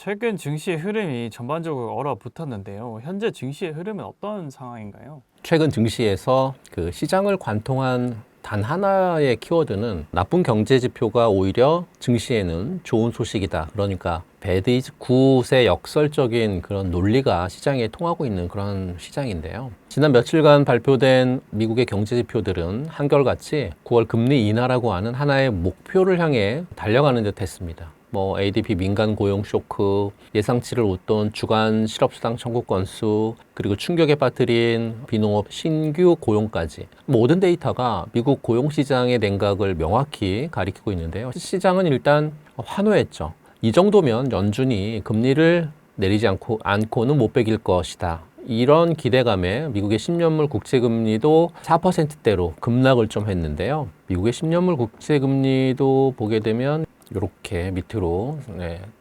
최근 증시의 흐름이 전반적으로 얼어붙었는데요. 현재 증시의 흐름은 어떤 상황인가요? 최근 증시에서 그 시장을 관통한 단 하나의 키워드는 나쁜 경제 지표가 오히려 증시에는 좋은 소식이다. 그러니까 배드 이즈 굿의 역설적인 그런 논리가 시장에 통하고 있는 그런 시장인데요. 지난 며칠간 발표된 미국의 경제 지표들은 한결같이 9월 금리 인하라고 하는 하나의 목표를 향해 달려가는 듯 했습니다. ADP 민간 고용 쇼크, 예상치를 웃돈 주간 실업수당 청구 건수, 그리고 충격에 빠뜨린 비농업 신규 고용까지 모든 데이터가 미국 고용시장의 냉각을 명확히 가리키고 있는데요. 시장은 일단 환호했죠. 이 정도면 연준이 금리를 내리지 않고는 못 베길 것이다. 이런 기대감에 미국의 10년물 국채금리도 4%대로 급락을 좀 했는데요. 미국의 10년물 국채금리도 보게 되면 이렇게 밑으로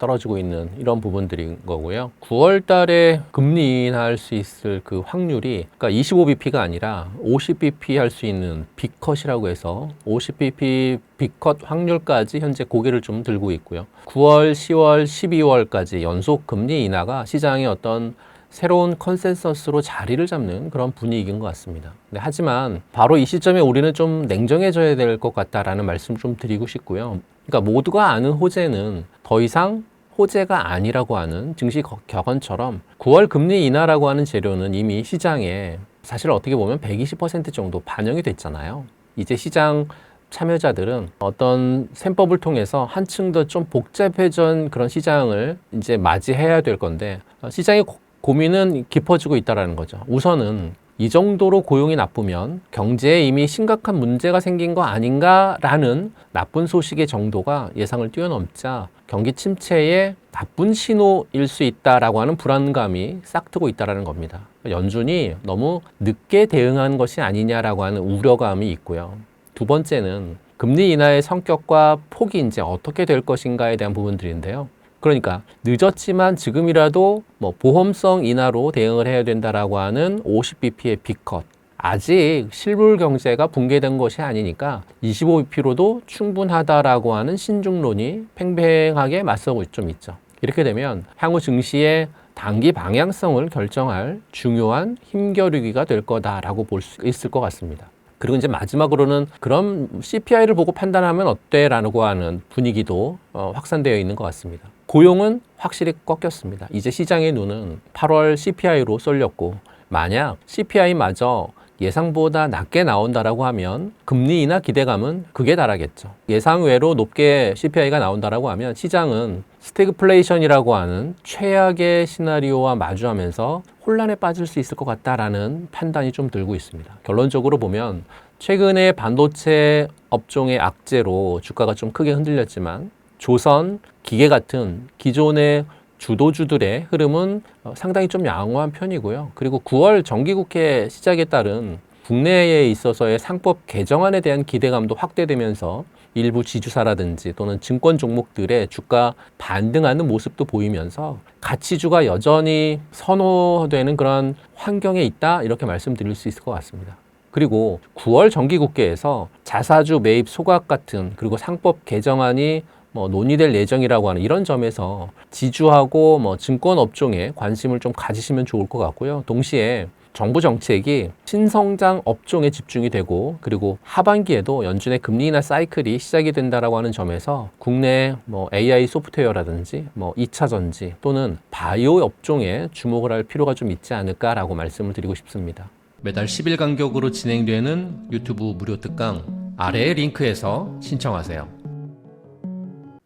떨어지고 있는 이런 부분들인 거고요. 9월 달에 금리 인하할 수 있을 그 확률이 그러니까 25bp가 아니라 50bp 할 수 있는 빅컷이라고 해서 50bp 빅컷 확률까지 현재 고개를 좀 들고 있고요. 9월, 10월, 12월까지 연속 금리 인하가 시장의 어떤 새로운 컨센서스로 자리를 잡는 그런 분위기인 것 같습니다. 하지만 바로 이 시점에 우리는 좀 냉정해져야 될 것 같다라는 말씀 좀 드리고 싶고요. 그러니까 모두가 아는 호재는 더 이상 호재가 아니라고 하는 증시 격언처럼 9월 금리 인하라고 하는 재료는 이미 시장에 사실 어떻게 보면 120% 정도 반영이 됐잖아요. 이제 시장 참여자들은 어떤 셈법을 통해서 한층 더 좀 복잡해진 그런 시장을 이제 맞이해야 될 건데 시장의 고민은 깊어지고 있다는 거죠. 우선은 이 정도로 고용이 나쁘면 경제에 이미 심각한 문제가 생긴 거 아닌가라는 나쁜 소식의 정도가 예상을 뛰어넘자 경기 침체의 나쁜 신호일 수 있다라고 하는 불안감이 싹트고 있다는 겁니다. 연준이 너무 늦게 대응한 것이 아니냐라고 하는 우려감이 있고요. 두 번째는 금리 인하의 성격과 폭이 이제 어떻게 될 것인가에 대한 부분들인데요. 그러니까 늦었지만 지금이라도 보험성 인하로 대응을 해야 된다라고 하는 50bp의 빅컷. 아직 실물 경제가 붕괴된 것이 아니니까 25bp로도 충분하다라고 하는 신중론이 팽팽하게 맞서고 좀 있죠. 이렇게 되면 향후 증시의 단기 방향성을 결정할 중요한 힘겨루기가 될 거다라고 볼 수 있을 것 같습니다. 그리고 이제 마지막으로는 그럼 CPI를 보고 판단하면 어때라고 하는 분위기도 확산되어 있는 것 같습니다. 고용은 확실히 꺾였습니다. 이제 시장의 눈은 8월 CPI로 쏠렸고 만약 CPI마저 예상보다 낮게 나온다라고 하면 금리 인하 기대감은 극에 달하겠죠. 예상외로 높게 CPI가 나온다라고 하면 시장은 스태그플레이션이라고 하는 최악의 시나리오와 마주하면서 혼란에 빠질 수 있을 것 같다라는 판단이 좀 들고 있습니다. 결론적으로 보면 최근에 반도체 업종의 악재로 주가가 좀 크게 흔들렸지만 조선, 기계 같은 기존의 주도주들의 흐름은 상당히 좀 양호한 편이고요. 그리고 9월 정기국회 시작에 따른 국내에 있어서의 상법 개정안에 대한 기대감도 확대되면서 일부 지주사라든지 또는 증권 종목들의 주가 반등하는 모습도 보이면서 가치주가 여전히 선호되는 그런 환경에 있다 이렇게 말씀드릴 수 있을 것 같습니다. 그리고 9월 정기국회에서 자사주 매입 소각 같은 그리고 상법 개정안이 논의될 예정이라고 하는 이런 점에서 지주하고 증권 업종에 관심을 좀 가지시면 좋을 것 같고요. 동시에 정부 정책이 신성장 업종에 집중이 되고 그리고 하반기에도 연준의 금리 인하 사이클이 시작이 된다라고 하는 점에서 국내 AI 소프트웨어라든지 2차 전지 또는 바이오 업종에 주목을 할 필요가 좀 있지 않을까라고 말씀을 드리고 싶습니다. 매달 10일 간격으로 진행되는 유튜브 무료 특강 아래의 링크에서 신청하세요.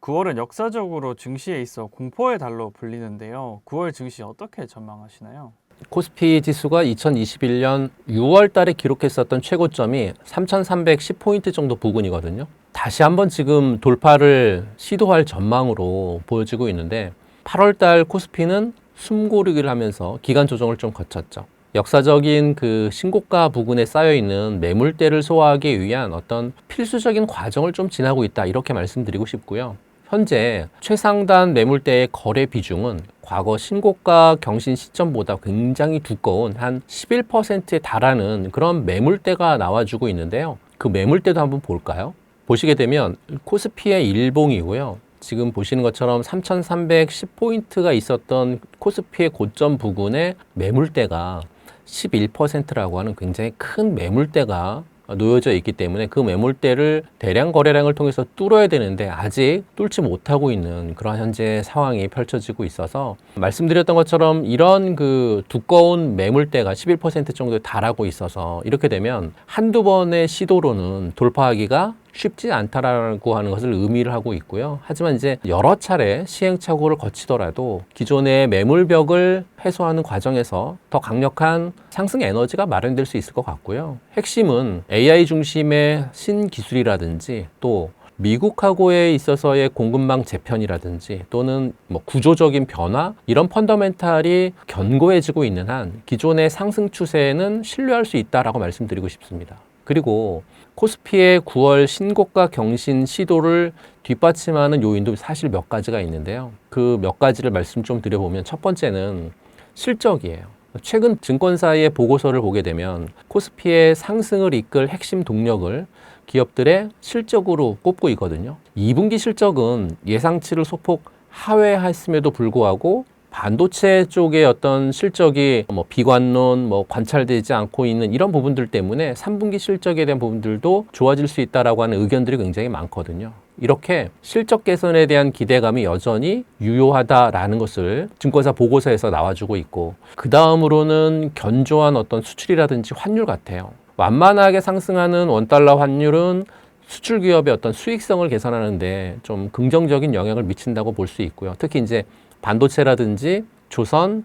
9월은 역사적으로 증시에 있어 공포의 달로 불리는데요. 9월 증시 어떻게 전망하시나요? 코스피 지수가 2021년 6월 달에 기록했었던 최고점이 3,310포인트 정도 부근이거든요. 다시 한번 지금 돌파를 시도할 전망으로 보여지고 있는데 8월 달 코스피는 숨고르기를 하면서 기간 조정을 좀 거쳤죠. 역사적인 그 신고가 부근에 쌓여있는 매물대를 소화하기 위한 어떤 필수적인 과정을 좀 지나고 있다 이렇게 말씀드리고 싶고요. 현재 최상단 매물대의 거래 비중은 과거 신고가 경신 시점보다 굉장히 두꺼운 한 11%에 달하는 그런 매물대가 나와주고 있는데요. 그 매물대도 한번 볼까요? 보시게 되면 코스피의 일봉이고요. 지금 보시는 것처럼 3,310포인트가 있었던 코스피의 고점 부근에 매물대가 11%라고 하는 굉장히 큰 매물대가 놓여져 있기 때문에 그 매물대를 대량 거래량을 통해서 뚫어야 되는데 아직 뚫지 못하고 있는 그런 현재 상황이 펼쳐지고 있어서 말씀드렸던 것처럼 이런 그 두꺼운 매물대가 11% 정도에 달하고 있어서 이렇게 되면 한두 번의 시도로는 돌파하기가 쉽지 않다라고 하는 것을 의미를 하고 있고요. 하지만 이제 여러 차례 시행착오를 거치더라도 기존의 매물벽을 해소하는 과정에서 더 강력한 상승 에너지가 마련될 수 있을 것 같고요. 핵심은 AI 중심의 신기술이라든지 또 미국하고에 있어서의 공급망 재편이라든지 또는 뭐 구조적인 변화 이런 펀더멘탈이 견고해지고 있는 한 기존의 상승 추세는 신뢰할 수 있다라고 말씀드리고 싶습니다. 그리고 코스피의 9월 신고가 경신 시도를 뒷받침하는 요인도 사실 몇 가지가 있는데요. 그 몇 가지를 말씀 좀 드려보면 첫 번째는 실적이에요. 최근 증권사의 보고서를 보게 되면 코스피의 상승을 이끌 핵심 동력을 기업들의 실적으로 꼽고 있거든요. 2분기 실적은 예상치를 소폭 하회했음에도 불구하고 반도체 쪽의 어떤 실적이 비관론, 관찰되지 않고 있는 이런 부분들 때문에 3분기 실적에 대한 부분들도 좋아질 수 있다라고 하는 의견들이 굉장히 많거든요. 이렇게 실적 개선에 대한 기대감이 여전히 유효하다라는 것을 증권사 보고서에서 나와주고 있고 그 다음으로는 견조한 어떤 수출이라든지 환율 같아요. 완만하게 상승하는 원달러 환율은 수출 기업의 어떤 수익성을 개선하는데 좀 긍정적인 영향을 미친다고 볼 수 있고요. 특히 이제 반도체라든지 조선,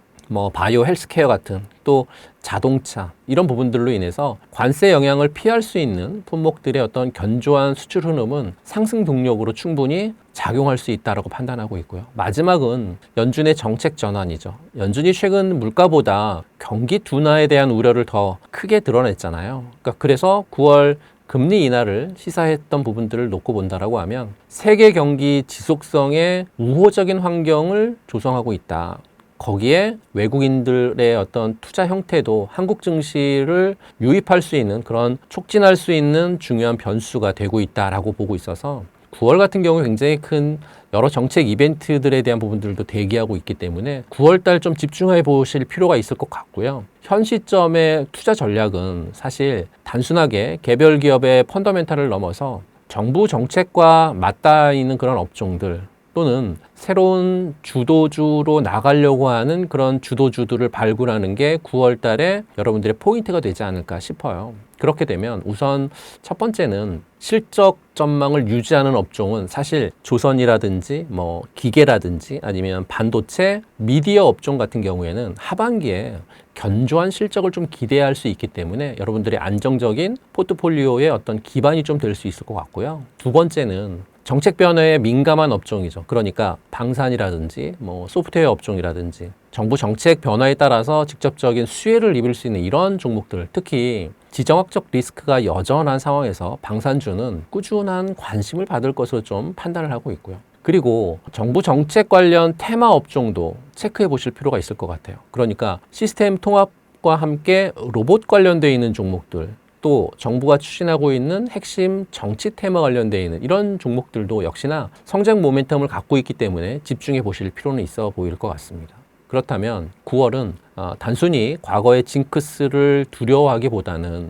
바이오 헬스케어 같은 또 자동차 이런 부분들로 인해서 관세 영향을 피할 수 있는 품목들의 어떤 견조한 수출 흐름은 상승 동력으로 충분히 작용할 수 있다고 판단하고 있고요. 마지막은 연준의 정책 전환이죠. 연준이 최근 물가보다 경기 둔화에 대한 우려를 더 크게 드러냈잖아요. 그래서 9월 금리 인하를 시사했던 부분들을 놓고 본다라고 하면 세계 경기 지속성에 우호적인 환경을 조성하고 있다. 거기에 외국인들의 어떤 투자 형태도 한국 증시를 유입할 수 있는 그런 촉진할 수 있는 중요한 변수가 되고 있다라고 보고 있어서 9월 같은 경우 굉장히 큰 여러 정책 이벤트들에 대한 부분들도 대기하고 있기 때문에 9월 달 좀 집중해 보실 필요가 있을 것 같고요. 현 시점의 투자 전략은 사실 단순하게 개별 기업의 펀더멘탈을 넘어서 정부 정책과 맞닿아 있는 그런 업종들 또는 새로운 주도주로 나가려고 하는 그런 주도주들을 발굴하는 게 9월 달에 여러분들의 포인트가 되지 않을까 싶어요. 그렇게 되면 우선 첫 번째는 실적 전망을 유지하는 업종은 사실 조선이라든지 기계라든지 아니면 반도체, 미디어 업종 같은 경우에는 하반기에 견조한 실적을 좀 기대할 수 있기 때문에 여러분들의 안정적인 포트폴리오의 어떤 기반이 좀 될 수 있을 것 같고요. 두 번째는 정책 변화에 민감한 업종이죠. 그러니까 방산이라든지 소프트웨어 업종이라든지 정부 정책 변화에 따라서 직접적인 수혜를 입을 수 있는 이런 종목들, 특히 지정학적 리스크가 여전한 상황에서 방산주는 꾸준한 관심을 받을 것으로 좀 판단을 하고 있고요. 그리고 정부 정책 관련 테마 업종도 체크해 보실 필요가 있을 것 같아요. 그러니까 시스템 통합과 함께 로봇 관련되어 있는 종목들, 또 정부가 추진하고 있는 핵심 정치 테마 관련되어 있는 이런 종목들도 역시나 성장 모멘텀을 갖고 있기 때문에 집중해 보실 필요는 있어 보일 것 같습니다. 그렇다면 9월은 단순히 과거의 징크스를 두려워하기보다는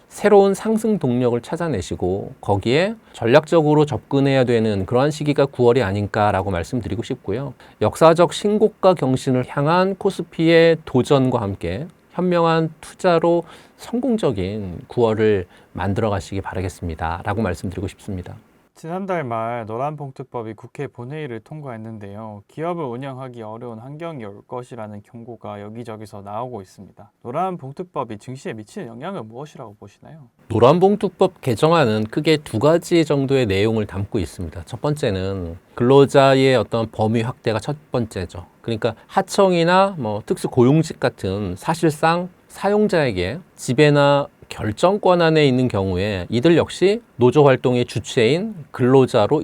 새로운 상승 동력을 찾아내시고 거기에 전략적으로 접근해야 되는 그러한 시기가 9월이 아닌가라고 말씀드리고 싶고요. 역사적 신고가 경신을 향한 코스피의 도전과 함께 현명한 투자로 성공적인 9월을 만들어 가시기 바라겠습니다. 라고 말씀드리고 싶습니다. 지난달 말 노란봉투법이 국회 본회의를 통과했는데요. 기업을 운영하기 어려운 환경이 올 것이라는 경고가 여기저기서 나오고 있습니다. 노란봉투법이 증시에 미치는 영향은 무엇이라고 보시나요? 노란봉투법 개정안은 크게 두 가지 정도의 내용을 담고 있습니다. 첫 번째는 근로자의 어떤 범위 확대가 첫 번째죠. 그러니까 하청이나 특수고용직 같은 사실상 사용자에게 지배나 결정권 안에 있는 경우에 이들 역시 노조 활동의 주체인 근로자로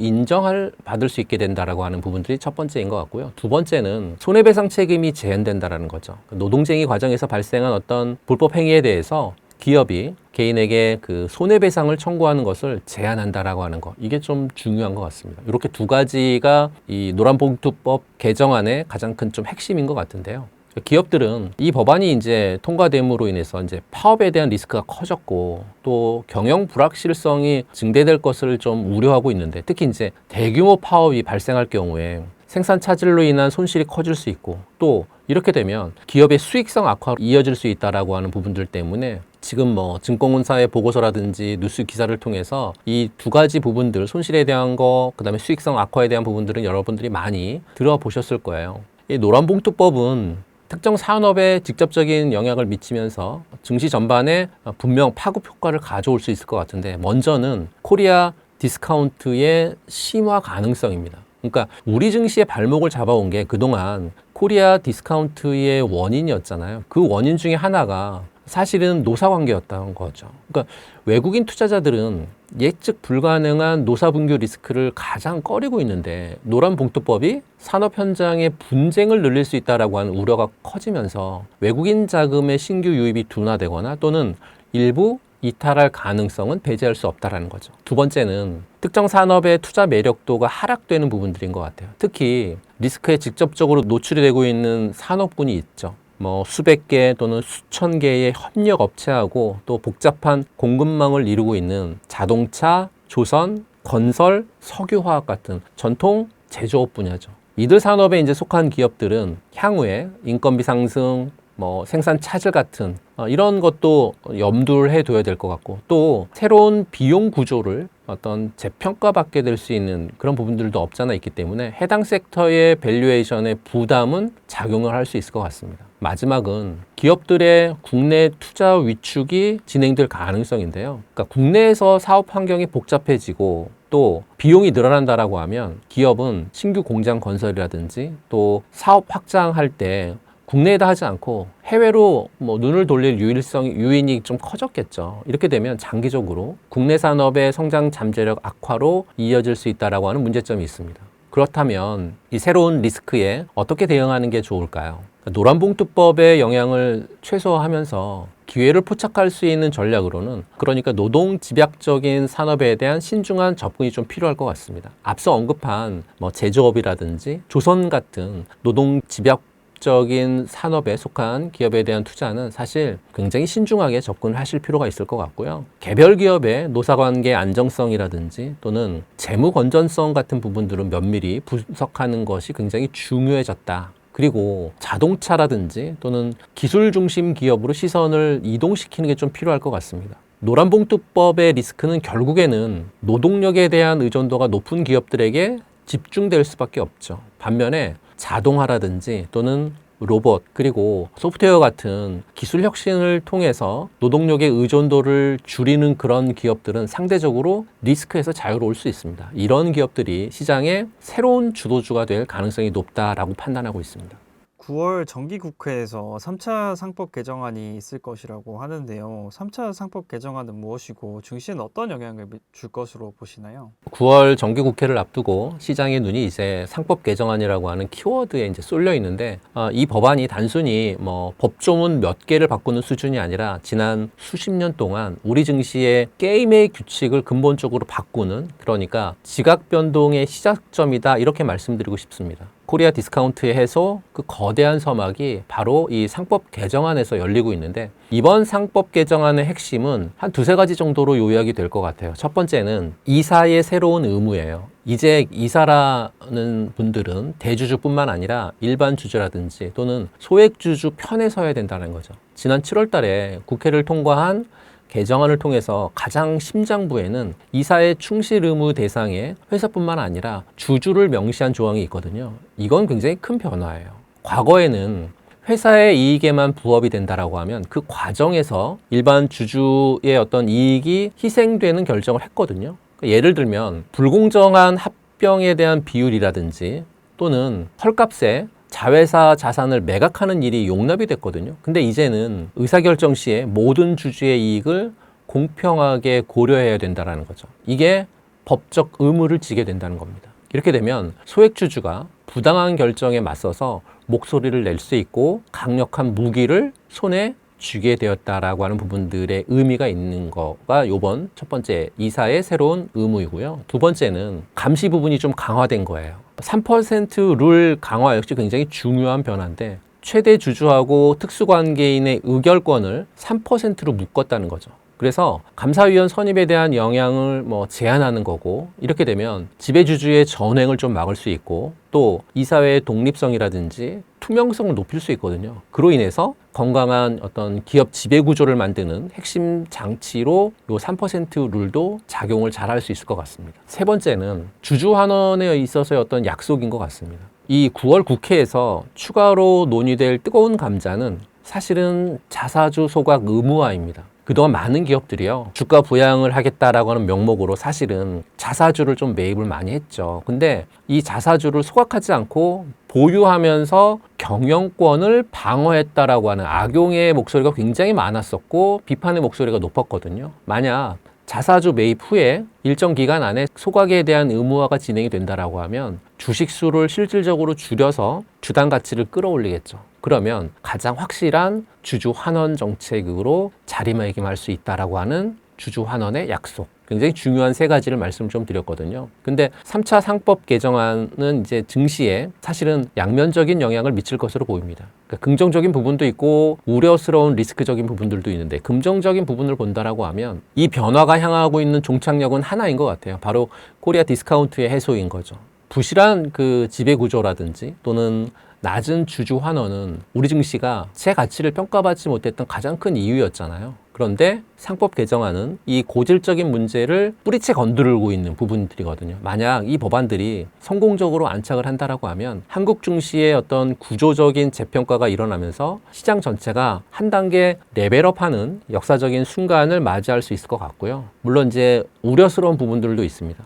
받을 수 있게 된다라고 하는 부분들이 첫 번째인 것 같고요. 두 번째는 손해배상 책임이 제한된다라는 거죠. 노동쟁의 과정에서 발생한 어떤 불법 행위에 대해서 기업이 개인에게 그 손해배상을 청구하는 것을 제한한다라고 하는 거, 이게 좀 중요한 것 같습니다. 이렇게 두 가지가 이 노란봉투법 개정안의 가장 큰 좀 핵심인 것 같은데요. 기업들은 이 법안이 이제 통과됨으로 인해서 이제 파업에 대한 리스크가 커졌고 또 경영 불확실성이 증대될 것을 좀 우려하고 있는데, 특히 이제 대규모 파업이 발생할 경우에 생산 차질로 인한 손실이 커질 수 있고, 또 이렇게 되면 기업의 수익성 악화로 이어질 수 있다라고 하는 부분들 때문에 지금 뭐 증권사의 보고서라든지 뉴스 기사를 통해서 이 두 가지 부분들, 손실에 대한 거, 그다음에 수익성 악화에 대한 부분들은 여러분들이 많이 들어보셨을 거예요. 이 노란봉투법은 특정 산업에 직접적인 영향을 미치면서 증시 전반에 분명 파급 효과를 가져올 수 있을 것 같은데, 먼저는 코리아 디스카운트의 심화 가능성입니다. 그러니까 우리 증시의 발목을 잡아온 게 그동안 코리아 디스카운트의 원인이었잖아요. 그 원인 중에 하나가 사실은 노사관계였다는 거죠. 그러니까 외국인 투자자들은 예측 불가능한 노사분규 리스크를 가장 꺼리고 있는데, 노란봉투법이 산업 현장의 분쟁을 늘릴 수 있다라고 하는 우려가 커지면서 외국인 자금의 신규 유입이 둔화되거나 또는 일부 이탈할 가능성은 배제할 수 없다라는 거죠. 두 번째는 특정 산업의 투자 매력도가 하락되는 부분들인 것 같아요. 특히 리스크에 직접적으로 노출이 되고 있는 산업군이 있죠. 뭐 수백 개 또는 수천 개의 협력 업체하고 또 복잡한 공급망을 이루고 있는 자동차, 조선, 건설, 석유화학 같은 전통 제조업 분야죠. 이들 산업에 이제 속한 기업들은 향후에 인건비 상승, 뭐 생산 차질 같은 이런 것도 염두를 해둬야 될 것 같고, 또 새로운 비용 구조를 어떤 재평가받게 될 수 있는 그런 부분들도 없잖아 있기 때문에 해당 섹터의 밸류에이션의 부담은 작용을 할 수 있을 것 같습니다. 마지막은 기업들의 국내 투자 위축이 진행될 가능성인데요. 그러니까 국내에서 사업 환경이 복잡해지고 또 비용이 늘어난다라고 하면 기업은 신규 공장 건설이라든지 또 사업 확장할 때 국내에다 하지 않고 해외로 뭐 눈을 돌릴 유인이 좀 커졌겠죠. 이렇게 되면 장기적으로 국내 산업의 성장 잠재력 악화로 이어질 수 있다라고 하는 문제점이 있습니다. 그렇다면 이 새로운 리스크에 어떻게 대응하는 게 좋을까요? 노란봉투법의 영향을 최소화하면서 기회를 포착할 수 있는 전략으로는, 그러니까 노동 집약적인 산업에 대한 신중한 접근이 좀 필요할 것 같습니다. 앞서 언급한 뭐 제조업이라든지 조선 같은 노동 집약적인 산업에 속한 기업에 대한 투자는 사실 굉장히 신중하게 접근을 하실 필요가 있을 것 같고요. 개별 기업의 노사관계 안정성이라든지 또는 재무 건전성 같은 부분들은 면밀히 분석하는 것이 굉장히 중요해졌다. 그리고 자동차라든지 또는 기술 중심 기업으로 시선을 이동시키는 게 좀 필요할 것 같습니다. 노란봉투법의 리스크는 결국에는 노동력에 대한 의존도가 높은 기업들에게 집중될 수밖에 없죠. 반면에 자동화라든지 또는 로봇 그리고 소프트웨어 같은 기술 혁신을 통해서 노동력의 의존도를 줄이는 그런 기업들은 상대적으로 리스크에서 자유로울 수 있습니다. 이런 기업들이 시장의 새로운 주도주가 될 가능성이 높다라고 판단하고 있습니다. 9월 정기국회에서 3차 상법 개정안이 있을 것이라고 하는데요. 3차 상법 개정안은 무엇이고 증시에는 어떤 영향을 줄 것으로 보시나요? 9월 정기국회를 앞두고 시장의 눈이 이제 상법 개정안이라고 하는 키워드에 이제 쏠려 있는데, 이 법안이 단순히 뭐 법조문 몇 개를 바꾸는 수준이 아니라 지난 수십 년 동안 우리 증시의 게임의 규칙을 근본적으로 바꾸는, 그러니까 지각 변동의 시작점이다, 이렇게 말씀드리고 싶습니다. 코리아 디스카운트의 해소, 그 거대한 서막이 바로 이 상법 개정안에서 열리고 있는데, 이번 상법 개정안의 핵심은 한 두세 가지 정도로 요약이 될 것 같아요. 첫 번째는 이사의 새로운 의무예요. 이제 이사라는 분들은 대주주뿐만 아니라 일반 주주라든지 또는 소액주주 편에 서야 된다는 거죠. 지난 7월 달에 국회를 통과한 개정안을 통해서 가장 심장부에는 이사의 충실 의무 대상에 회사뿐만 아니라 주주를 명시한 조항이 있거든요. 이건 굉장히 큰 변화예요. 과거에는 회사의 이익에만 부업이 된다라고 하면 그 과정에서 일반 주주의 어떤 이익이 희생되는 결정을 했거든요. 예를 들면 불공정한 합병에 대한 비율이라든지 또는 헐값에 자회사 자산을 매각하는 일이 용납이 됐거든요. 근데 이제는 의사결정 시에 모든 주주의 이익을 공평하게 고려해야 된다는 거죠. 이게 법적 의무를 지게 된다는 겁니다. 이렇게 되면 소액주주가 부당한 결정에 맞서서 목소리를 낼 수 있고 강력한 무기를 손에 주게 되었다라고 하는 부분들의 의미가 있는 거가 요번 첫 번째 이사의 새로운 의무이고요. 두 번째는 감시 부분이 좀 강화된 거예요. 3% 룰 강화 역시 굉장히 중요한 변화인데 최대 주주하고 특수관계인의 의결권을 3%로 묶었다는 거죠. 그래서 감사위원 선임에 대한 영향을 제한하는 거고, 이렇게 되면 지배주주의 전횡을 좀 막을 수 있고, 또 이사회의 독립성이라든지 투명성을 높일 수 있거든요. 그로 인해서 건강한 어떤 기업 지배 구조를 만드는 핵심 장치로 요 3% 룰도 작용을 잘 할 수 있을 것 같습니다. 세 번째는 주주 환원에 있어서의 어떤 약속인 것 같습니다. 이 9월 국회에서 추가로 논의될 뜨거운 감자는 사실은 자사주 소각 의무화입니다. 그동안 많은 기업들이요, 주가 부양을 하겠다라고 하는 명목으로 사실은 자사주를 좀 매입을 많이 했죠. 근데 이 자사주를 소각하지 않고 보유하면서 경영권을 방어했다라고 하는 악용의 목소리가 굉장히 많았었고, 비판의 목소리가 높았거든요. 만약 자사주 매입 후에 일정 기간 안에 소각에 대한 의무화가 진행이 된다라고 하면 주식 수를 실질적으로 줄여서 주당 가치를 끌어올리겠죠. 그러면 가장 확실한 주주 환원 정책으로 자리매김할 수 있다라고 하는 주주 환원의 약속. 굉장히 중요한 세 가지를 말씀을 좀 드렸거든요. 근데 3차 상법 개정안은 이제 증시에 사실은 양면적인 영향을 미칠 것으로 보입니다. 그러니까 긍정적인 부분도 있고 우려스러운 리스크적인 부분들도 있는데, 긍정적인 부분을 본다라고 하면 이 변화가 향하고 있는 종착역은 하나인 것 같아요. 바로 코리아 디스카운트의 해소인 거죠. 부실한 그 지배 구조라든지 또는 낮은 주주 환원은 우리 증시가 제 가치를 평가받지 못했던 가장 큰 이유였잖아요. 그런데 상법 개정안은 이 고질적인 문제를 뿌리채 건드리고 있는 부분들이거든요. 만약 이 법안들이 성공적으로 안착을 한다라고 하면 한국 증시의 어떤 구조적인 재평가가 일어나면서 시장 전체가 한 단계 레벨업하는 역사적인 순간을 맞이할 수 있을 것 같고요. 물론 이제 우려스러운 부분들도 있습니다.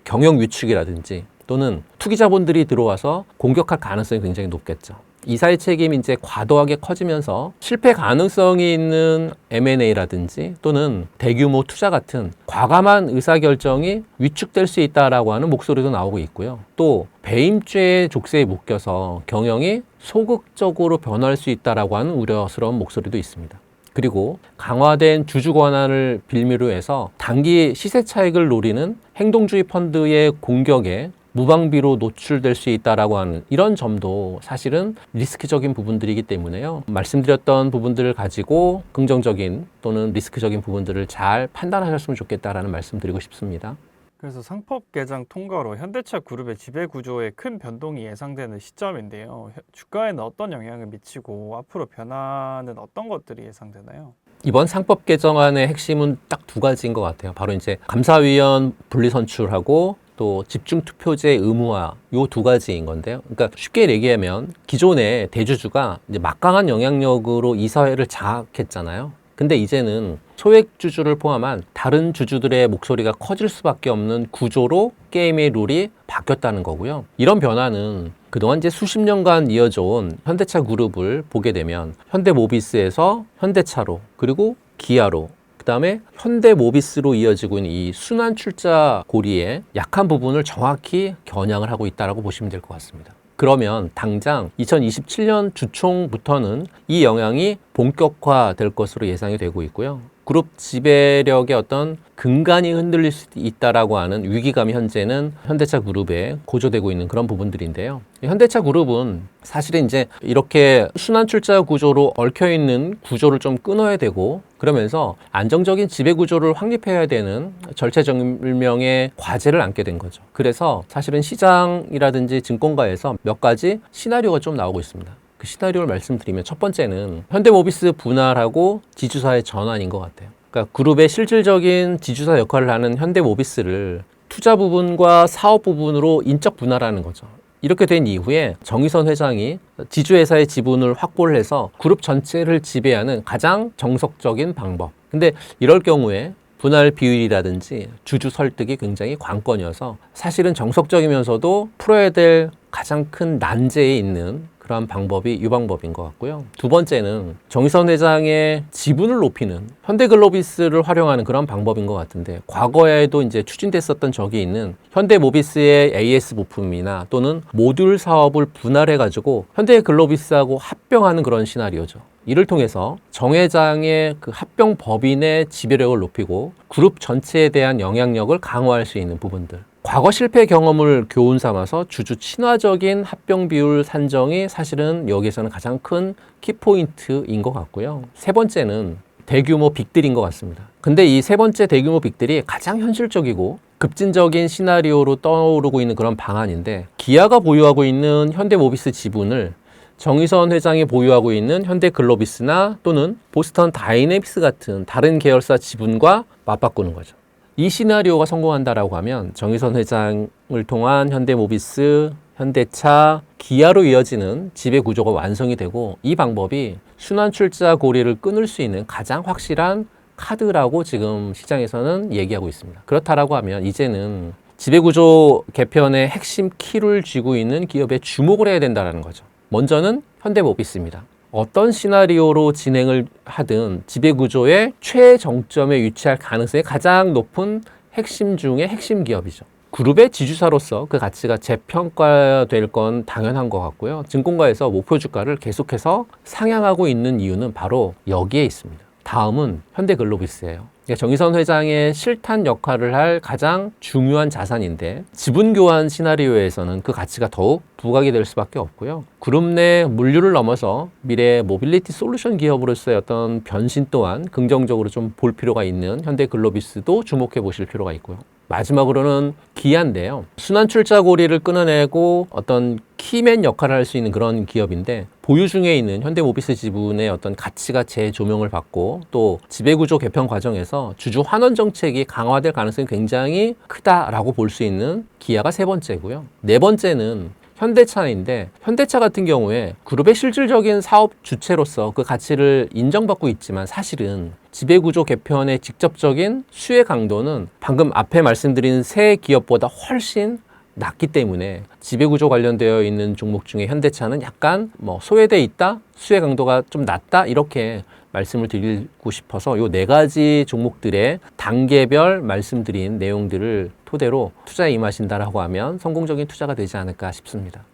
경영 위축이라든지 또는 투기자본들이 들어와서 공격할 가능성이 굉장히 높겠죠. 이사의 책임이 이제 과도하게 커지면서 실패 가능성이 있는 M&A라든지 또는 대규모 투자 같은 과감한 의사결정이 위축될 수 있다라고 하는 목소리도 나오고 있고요. 또 배임죄의 족쇄에 묶여서 경영이 소극적으로 변할 수 있다라고 하는 우려스러운 목소리도 있습니다. 그리고 강화된 주주 권한을 빌미로 해서 단기 시세 차익을 노리는 행동주의 펀드의 공격에 무방비로 노출될 수 있다라고 하는 이런 점도 사실은 리스크적인 부분들이기 때문에요. 말씀드렸던 부분들을 가지고 긍정적인 또는 리스크적인 부분들을 잘 판단하셨으면 좋겠다라는 말씀 드리고 싶습니다. 그래서 상법 개정 통과로 현대차 그룹의 지배 구조에 큰 변동이 예상되는 시점인데요. 주가에는 어떤 영향을 미치고 앞으로 변화는 어떤 것들이 예상되나요? 이번 상법 개정안의 핵심은 딱 두 가지인 것 같아요. 바로 이제 감사위원 분리 선출하고 또 집중 투표제 의무화, 요 두 가지인 건데요. 그러니까 쉽게 얘기하면 기존의 대주주가 이제 막강한 영향력으로 이사회를 장악했잖아요. 근데 이제는 소액 주주를 포함한 다른 주주들의 목소리가 커질 수밖에 없는 구조로 게임의 룰이 바뀌었다는 거고요. 이런 변화는 그동안 이제 수십 년간 이어져 온 현대차 그룹을 보게 되면 현대모비스에서 현대차로, 그리고 기아로, 그 다음에 현대모비스로 이어지고 있는 이 순환 출자 고리의 약한 부분을 정확히 겨냥을 하고 있다고 보시면 될 것 같습니다. 그러면 당장 2027년 주총부터는 이 영향이 본격화될 것으로 예상이 되고 있고요. 그룹 지배력의 어떤 근간이 흔들릴 수 있다라고 하는 위기감이 현재는 현대차 그룹에 고조되고 있는 그런 부분들인데요. 현대차 그룹은 사실은 이제 이렇게 순환 출자 구조로 얽혀 있는 구조를 좀 끊어야 되고, 그러면서 안정적인 지배 구조를 확립해야 되는 절체절명의 과제를 안게 된 거죠. 그래서 사실은 시장이라든지 증권가에서 몇 가지 시나리오가 좀 나오고 있습니다. 그 시나리오를 말씀드리면 첫 번째는 현대모비스 분할하고 지주사의 전환인 것 같아요. 그러니까 그룹의 실질적인 지주사 역할을 하는 현대모비스를 투자 부분과 사업 부분으로 인적 분할하는 거죠. 이렇게 된 이후에 정의선 회장이 지주회사의 지분을 확보를 해서 그룹 전체를 지배하는 가장 정석적인 방법. 근데 이럴 경우에 분할 비율이라든지 주주 설득이 굉장히 관건이어서 사실은 정석적이면서도 풀어야 될 가장 큰 난제에 있는 그러한 방법이 이 방법인 것 같고요. 두 번째는 정의선 회장의 지분을 높이는 현대글로비스를 활용하는 그런 방법인 것 같은데, 과거에도 이제 추진됐었던 적이 있는 현대모비스의 AS 부품이나 또는 모듈 사업을 분할해가지고 현대글로비스하고 합병하는 그런 시나리오죠. 이를 통해서 정회장의 그 합병 법인의 지배력을 높이고 그룹 전체에 대한 영향력을 강화할 수 있는 부분들. 과거 실패 경험을 교훈 삼아서 주주 친화적인 합병 비율 산정이 사실은 여기에서는 가장 큰 키포인트인 것 같고요. 세 번째는 대규모 빅딜인 것 같습니다. 근데 이 세 번째 대규모 빅딜이 가장 현실적이고 급진적인 시나리오로 떠오르고 있는 그런 방안인데, 기아가 보유하고 있는 현대모비스 지분을 정의선 회장이 보유하고 있는 현대글로비스나 또는 보스턴 다이내믹스 같은 다른 계열사 지분과 맞바꾸는 거죠. 이 시나리오가 성공한다라고 하면 정의선 회장을 통한 현대모비스, 현대차, 기아로 이어지는 지배 구조가 완성이 되고, 이 방법이 순환출자 고리를 끊을 수 있는 가장 확실한 카드라고 지금 시장에서는 얘기하고 있습니다. 그렇다라고 하면 이제는 지배구조 개편의 핵심 키를 쥐고 있는 기업에 주목을 해야 된다는 거죠. 먼저는 현대모비스입니다. 어떤 시나리오로 진행을 하든 지배구조의 최정점에 위치할 가능성이 가장 높은 핵심 중의 핵심 기업이죠. 그룹의 지주사로서 그 가치가 재평가될 건 당연한 것 같고요. 증권가에서 목표 주가를 계속해서 상향하고 있는 이유는 바로 여기에 있습니다. 다음은 현대글로비스예요. 정의선 회장의 실탄 역할을 할 가장 중요한 자산인데, 지분 교환 시나리오에서는 그 가치가 더욱 부각이 될 수밖에 없고요. 그룹 내 물류를 넘어서 미래 모빌리티 솔루션 기업으로서의 어떤 변신 또한 긍정적으로 좀 볼 필요가 있는 현대글로비스도 주목해 보실 필요가 있고요. 마지막으로는 기아인데요. 순환 출자 고리를 끊어내고 어떤 키맨 역할을 할 수 있는 그런 기업인데, 보유 중에 있는 현대모비스 지분의 어떤 가치가 재조명을 받고 또 지배구조 개편 과정에서 주주 환원 정책이 강화될 가능성이 굉장히 크다라고 볼 수 있는 기아가 세 번째고요. 네 번째는 현대차인데, 현대차 같은 경우에 그룹의 실질적인 사업 주체로서 그 가치를 인정받고 있지만, 사실은 지배구조 개편의 직접적인 수혜 강도는 방금 앞에 말씀드린 세 기업보다 훨씬 낮기 때문에 지배구조 관련되어 있는 종목 중에 현대차는 약간 소외돼 있다, 수혜 강도가 좀 낮다, 이렇게 말씀을 드리고 싶어서 이 네 가지 종목들의 단계별 말씀드린 내용들을 토대로 투자에 임하신다라고 하면 성공적인 투자가 되지 않을까 싶습니다.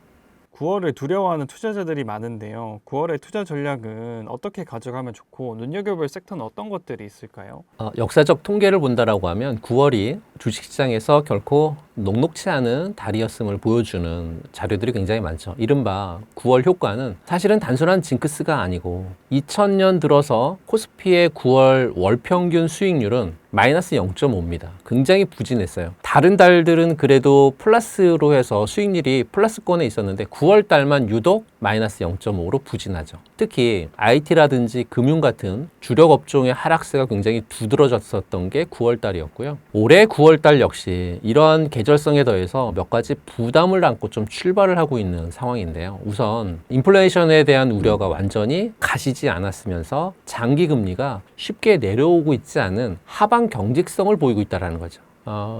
9월을 두려워하는 투자자들이 많은데요. 9월의 투자 전략은 어떻게 가져가면 좋고, 눈여겨볼 섹터는 어떤 것들이 있을까요? 역사적 통계를 본다라고 하면 9월이 주식시장에서 결코 녹록치 않은 달이었음을 보여주는 자료들이 굉장히 많죠. 이른바 9월 효과는 사실은 단순한 징크스가 아니고, 2000년 들어서 코스피의 9월 월평균 수익률은 마이너스 0.5입니다. 굉장히 부진했어요. 다른 달들은 그래도 플러스로 해서 수익률이 플러스권에 있었는데 9월 달만 유독 마이너스 0.5로 부진하죠. 특히 IT라든지 금융 같은 주력 업종의 하락세가 굉장히 두드러졌었던 게 9월 달이었고요. 올해 9월 달 역시 이러한 계절성에 더해서 몇 가지 부담을 안고 좀 출발을 하고 있는 상황인데요. 우선 인플레이션에 대한 우려가 완전히 가시지 않았으면서 장기 금리가 쉽게 내려오고 있지 않은 하방 경직성을 보이고 있다는 거죠.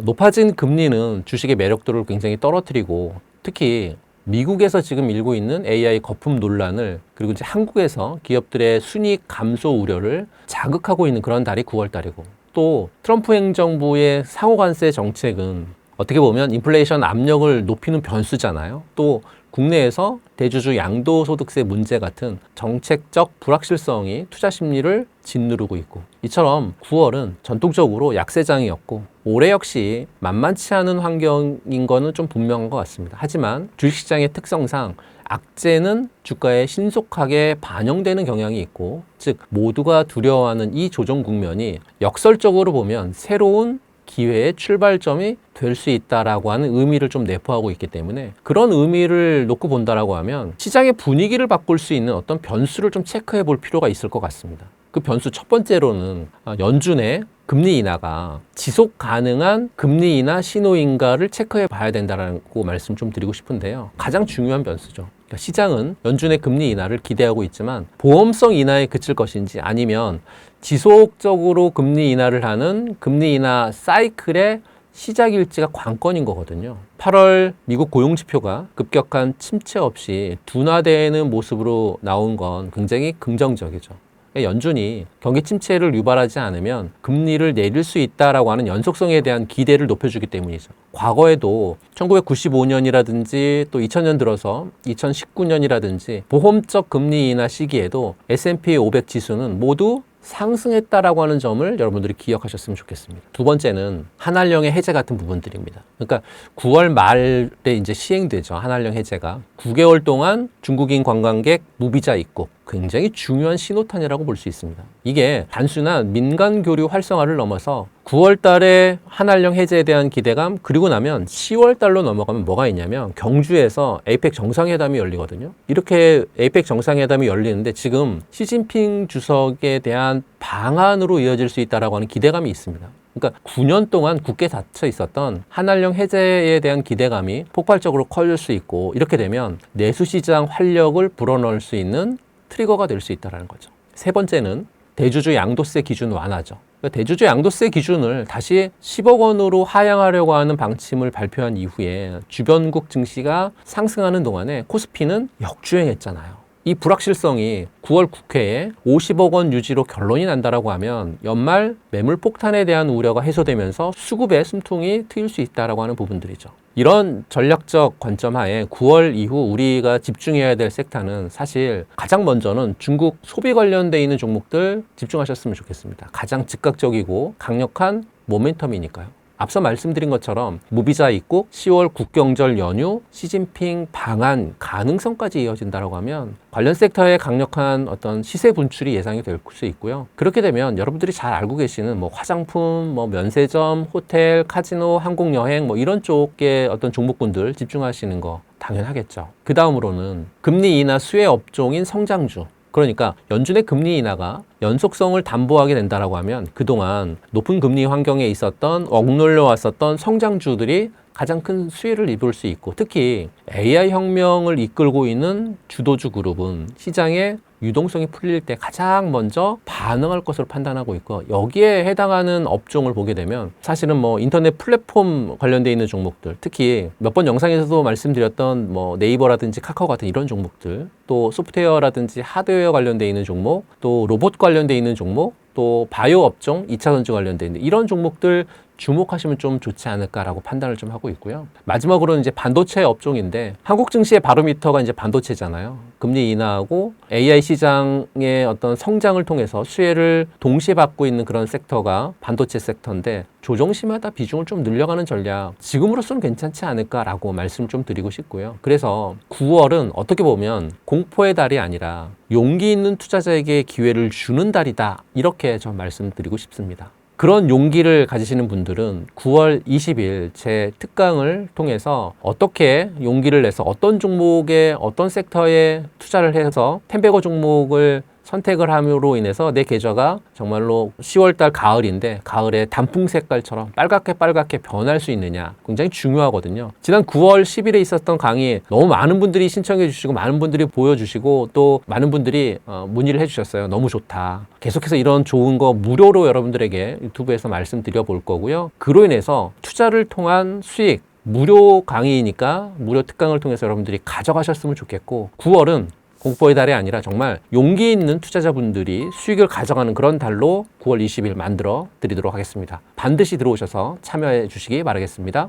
높아진 금리는 주식의 매력도를 굉장히 떨어뜨리고, 특히 미국에서 지금 일고 있는 AI 거품 논란을, 그리고 이제 한국에서 기업들의 순이익 감소 우려를 자극하고 있는 그런 달이 9월 달이고, 또 트럼프 행정부의 상호관세 정책은 어떻게 보면 인플레이션 압력을 높이는 변수잖아요. 또 국내에서 대주주 양도소득세 문제 같은 정책적 불확실성이 투자 심리를 짓누르고 있고, 이처럼 9월은 전통적으로 약세장이었고 올해 역시 만만치 않은 환경인 거는 좀 분명한 것 같습니다. 하지만 주식시장의 특성상 악재는 주가에 신속하게 반영되는 경향이 있고, 즉 모두가 두려워하는 이 조정 국면이 역설적으로 보면 새로운 기회의 출발점이 될 수 있다라고 하는 의미를 좀 내포하고 있기 때문에, 그런 의미를 놓고 본다라고 하면 시장의 분위기를 바꿀 수 있는 어떤 변수를 좀 체크해 볼 필요가 있을 것 같습니다. 그 변수 첫 번째로는 연준의 금리 인하가 지속 가능한 금리 인하 신호인가를 체크해 봐야 된다라고 말씀 좀 드리고 싶은데요. 가장 중요한 변수죠. 그러니까 시장은 연준의 금리 인하를 기대하고 있지만 보험성 인하에 그칠 것인지, 아니면 지속적으로 금리 인하를 하는 금리 인하 사이클의 시작일지가 관건인 거거든요. 8월 미국 고용지표가 급격한 침체 없이 둔화되는 모습으로 나온 건 굉장히 긍정적이죠. 그러니까 연준이 경기 침체를 유발하지 않으면 금리를 내릴 수 있다라고 하는 연속성에 대한 기대를 높여주기 때문이죠. 과거에도 1995년이라든지 또 2000년 들어서 2019년이라든지 보험적 금리 인하 시기에도 S&P 500 지수는 모두 상승했다라고 하는 점을 여러분들이 기억하셨으면 좋겠습니다. 두 번째는 한한령의 해제 같은 부분들입니다. 그러니까 9월 말에 이제 시행되죠. 한한령 해제가 9개월 동안 중국인 관광객 무비자 입국, 굉장히 중요한 신호탄이라고 볼 수 있습니다. 이게 단순한 민간 교류 활성화를 넘어서 9월 달에 한한령 해제에 대한 기대감, 그리고 나면 10월 달로 넘어가면 뭐가 있냐면 경주에서 에이펙 정상회담이 열리거든요. 이렇게 에이펙 정상회담이 열리는데 지금 시진핑 주석에 대한 방안으로 이어질 수 있다라고 하는 기대감이 있습니다. 그러니까 9년 동안 굳게 닫혀 있었던 한한령 해제에 대한 기대감이 폭발적으로 커질 수 있고, 이렇게 되면 내수시장 활력을 불어넣을 수 있는 트리거가 될 수 있다는 거죠. 세 번째는 대주주 양도세 기준 완화죠. 그러니까 대주주 양도세 기준을 다시 10억 원으로 하향하려고 하는 방침을 발표한 이후에 주변국 증시가 상승하는 동안에 코스피는 역주행했잖아요. 이 불확실성이 9월 국회에 50억 원 유지로 결론이 난다라고 하면 연말 매물 폭탄에 대한 우려가 해소되면서 수급의 숨통이 트일 수 있다라고 하는 부분들이죠. 이런 전략적 관점 하에 9월 이후 우리가 집중해야 될 섹터는 사실 가장 먼저는 중국 소비 관련돼 있는 종목들 집중하셨으면 좋겠습니다. 가장 즉각적이고 강력한 모멘텀이니까요. 앞서 말씀드린 것처럼 무비자 입국, 10월 국경절 연휴, 시진핑 방한 가능성까지 이어진다고 하면 관련 섹터의 강력한 어떤 시세 분출이 예상이 될 수 있고요. 그렇게 되면 여러분들이 잘 알고 계시는 뭐 화장품, 뭐 면세점, 호텔, 카지노, 항공여행 뭐 이런 쪽의 어떤 종목군들 집중하시는 거 당연하겠죠. 그 다음으로는 금리 인하 수혜 업종인 성장주. 그러니까 연준의 금리 인하가 연속성을 담보하게 된다라고 하면 그동안 높은 금리 환경에 있었던 억눌려 왔었던 성장주들이 가장 큰 수혜를 입을 수 있고, 특히 AI 혁명을 이끌고 있는 주도주 그룹은 시장의 유동성이 풀릴 때 가장 먼저 반응할 것으로 판단하고 있고, 여기에 해당하는 업종을 보게 되면 사실은 뭐 인터넷 플랫폼 관련돼 있는 종목들, 특히 몇 번 영상에서도 말씀드렸던 뭐 네이버라든지 카카오 같은 이런 종목들, 또 소프트웨어라든지 하드웨어 관련돼 있는 종목, 또 로봇 관련돼 있는 종목, 또 바이오 업종, 2차 전지 관련돼 있는 이런 종목들 주목하시면 좀 좋지 않을까라고 판단을 좀 하고 있고요. 마지막으로는 이제 반도체 업종인데, 한국 증시의 바로미터가 이제 반도체잖아요. 금리 인하하고 AI 시장의 어떤 성장을 통해서 수혜를 동시에 받고 있는 그런 섹터가 반도체 섹터인데, 조정시마다 비중을 좀 늘려가는 전략, 지금으로서는 괜찮지 않을까라고 말씀 좀 드리고 싶고요. 그래서 9월은 어떻게 보면 공포의 달이 아니라 용기 있는 투자자에게 기회를 주는 달이다, 이렇게 좀 말씀드리고 싶습니다. 그런 용기를 가지시는 분들은 9월 20일 제 특강을 통해서 어떻게 용기를 내서 어떤 종목에 어떤 섹터에 투자를 해서 10배거 종목을 선택을 함으로 인해서 내 계좌가 정말로 10월달 가을인데 가을의 단풍 색깔처럼 빨갛게 변할 수 있느냐, 굉장히 중요하거든요. 지난 9월 10일에 있었던 강의 너무 많은 분들이 신청해 주시고 많은 분들이 보여주시고 또 많은 분들이 문의를 해주셨어요. 너무 좋다. 계속해서 이런 좋은 거 무료로 여러분들에게 유튜브에서 말씀드려 볼 거고요. 그로 인해서 투자를 통한 수익, 무료 강의이니까 무료 특강을 통해서 여러분들이 가져가셨으면 좋겠고, 9월은 공포의 달이 아니라 정말 용기 있는 투자자분들이 수익을 가져가는 그런 달로 9월 20일 만들어 드리도록 하겠습니다. 반드시 들어오셔서 참여해 주시기 바라겠습니다.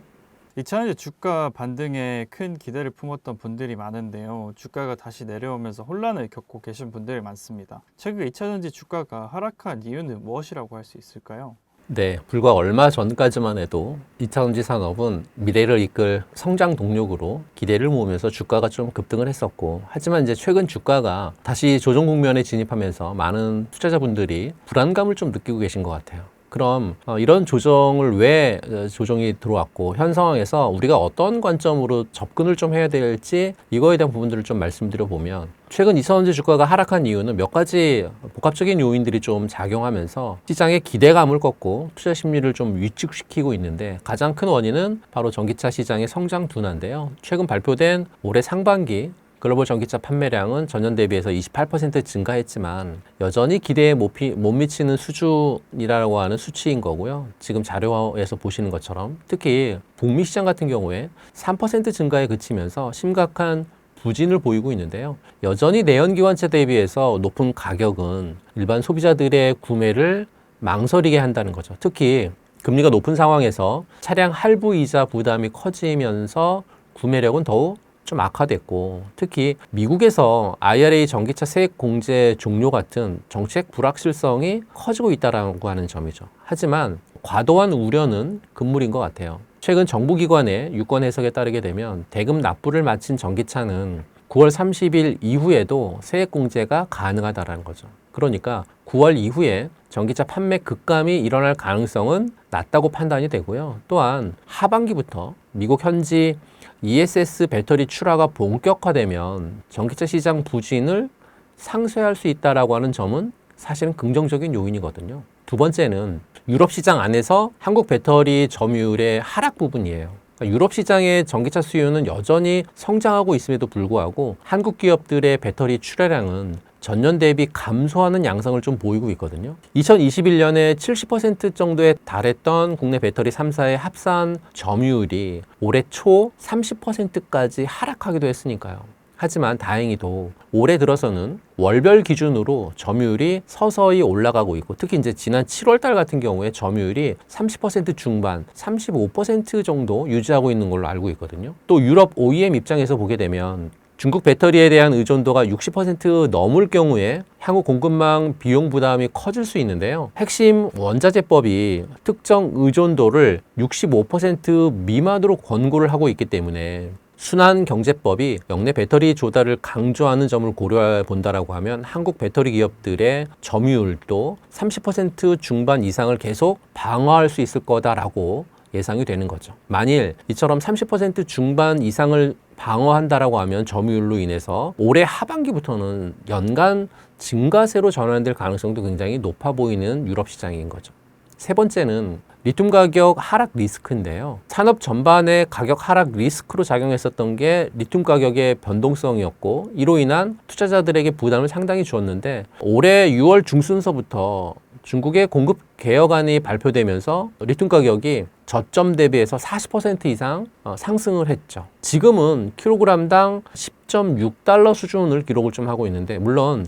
2000년대 주가 반등에 큰 기대를 품었던 분들이 많은데요. 주가가 다시 내려오면서 혼란을 겪고 계신 분들이 많습니다. 최근 2차전지 주가가 하락한 이유는 무엇이라고 할 수 있을까요? 네, 불과 얼마 전까지만 해도 2차전지 산업은 미래를 이끌 성장 동력으로 기대를 모으면서 주가가 좀 급등을 했었고, 하지만 이제 최근 주가가 다시 조정 국면에 진입하면서 많은 투자자분들이 불안감을 좀 느끼고 계신 것 같아요. 그럼 이런 조정을 왜 조정이 들어왔고, 현 상황에서 우리가 어떤 관점으로 접근을 좀 해야 될지, 이거에 대한 부분들을 좀 말씀드려 보면, 최근 2차전지 주가가 하락한 이유는 몇 가지 복합적인 요인들이 좀 작용하면서 시장의 기대감을 꺾고 투자 심리를 좀 위축시키고 있는데, 가장 큰 원인은 바로 전기차 시장의 성장 둔화인데요. 최근 발표된 올해 상반기 글로벌 전기차 판매량은 전년 대비해서 28% 증가했지만 여전히 기대에 못 미치는 수준이라고 하는 수치인 거고요. 지금 자료에서 보시는 것처럼 특히 북미 시장 같은 경우에 3% 증가에 그치면서 심각한 부진을 보이고 있는데요. 여전히 내연기관차 대비해서 높은 가격은 일반 소비자들의 구매를 망설이게 한다는 거죠. 특히 금리가 높은 상황에서 차량 할부 이자 부담이 커지면서 구매력은 더욱 좀 악화됐고, 특히 미국에서 IRA 전기차 세액 공제 종료 같은 정책 불확실성이 커지고 있다고 하는 점이죠. 하지만 과도한 우려는 금물인 것 같아요. 최근 정부기관의 유권 해석에 따르게 되면 대금 납부를 마친 전기차는 9월 30일 이후에도 세액 공제가 가능하다는 거죠. 그러니까 9월 이후에 전기차 판매 급감이 일어날 가능성은 낮다고 판단이 되고요. 또한 하반기부터 미국 현지 ESS 배터리 출하가 본격화되면 전기차 시장 부진을 상쇄할 수 있다라고 하는 점은 사실은 긍정적인 요인이거든요. 두 번째는 유럽 시장 안에서 한국 배터리 점유율의 하락 부분이에요. 유럽 시장의 전기차 수요는 여전히 성장하고 있음에도 불구하고 한국 기업들의 배터리 출하량은 전년 대비 감소하는 양상을 좀 보이고 있거든요. 2021년에 70% 정도에 달했던 국내 배터리 3사의 합산 점유율이 올해 초 30%까지 하락하기도 했으니까요. 하지만 다행히도 올해 들어서는 월별 기준으로 점유율이 서서히 올라가고 있고, 특히 이제 지난 7월 달 같은 경우에 점유율이 30% 중반, 35% 정도 유지하고 있는 걸로 알고 있거든요. 또 유럽 OEM 입장에서 보게 되면 중국 배터리에 대한 의존도가 60% 넘을 경우에 향후 공급망 비용 부담이 커질 수 있는데요. 핵심 원자재법이 특정 의존도를 65% 미만으로 권고를 하고 있기 때문에 순환경제법이 역내 배터리 조달을 강조하는 점을 고려해 본다라고 하면 한국 배터리 기업들의 점유율도 30% 중반 이상을 계속 방어할 수 있을 거다라고 예상이 되는 거죠. 만일 이처럼 30% 중반 이상을 방어한다라고 하면 점유율로 인해서 올해 하반기부터는 연간 증가세로 전환될 가능성도 굉장히 높아 보이는 유럽 시장인 거죠. 세 번째는 리튬 가격 하락 리스크인데요. 산업 전반의 가격 하락 리스크로 작용했었던 게 리튬 가격의 변동성이었고, 이로 인한 투자자들에게 부담을 상당히 주었는데, 올해 6월 중순서부터 중국의 공급 개혁안이 발표되면서 리튬 가격이 저점 대비해서 40% 이상 상승을 했죠. 지금은 킬로그램당 10.6달러 수준을 기록을 좀 하고 있는데, 물론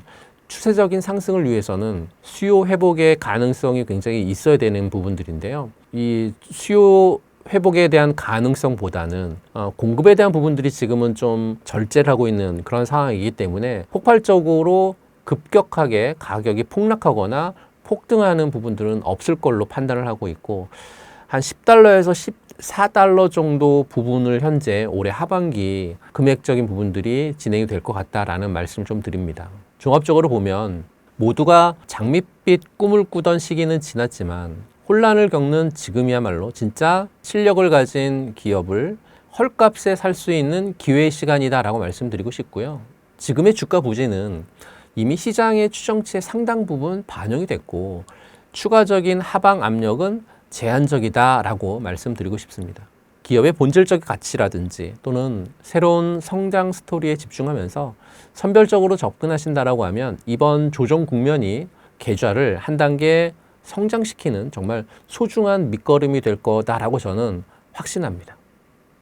추세적인 상승을 위해서는 수요 회복의 가능성이 굉장히 있어야 되는 부분들인데요. 이 수요 회복에 대한 가능성보다는 공급에 대한 부분들이 지금은 좀 절제를 하고 있는 그런 상황이기 때문에 폭발적으로 급격하게 가격이 폭락하거나 폭등하는 부분들은 없을 걸로 판단을 하고 있고, 한 10달러에서 14달러 정도 부분을 현재 올해 하반기 금액적인 부분들이 진행이 될 것 같다라는 말씀 좀 드립니다. 종합적으로 보면 모두가 장밋빛 꿈을 꾸던 시기는 지났지만 혼란을 겪는 지금이야말로 진짜 실력을 가진 기업을 헐값에 살 수 있는 기회의 시간이다라고 말씀드리고 싶고요. 지금의 주가 부진은 이미 시장의 추정치의 상당 부분 반영이 됐고, 추가적인 하방 압력은 제한적이다라고 말씀드리고 싶습니다. 기업의 본질적 가치라든지 또는 새로운 성장 스토리에 집중하면서 선별적으로 접근하신다라고 하면 이번 조정 국면이 계좌를 한 단계 성장시키는 정말 소중한 밑거름이 될 거다라고 저는 확신합니다.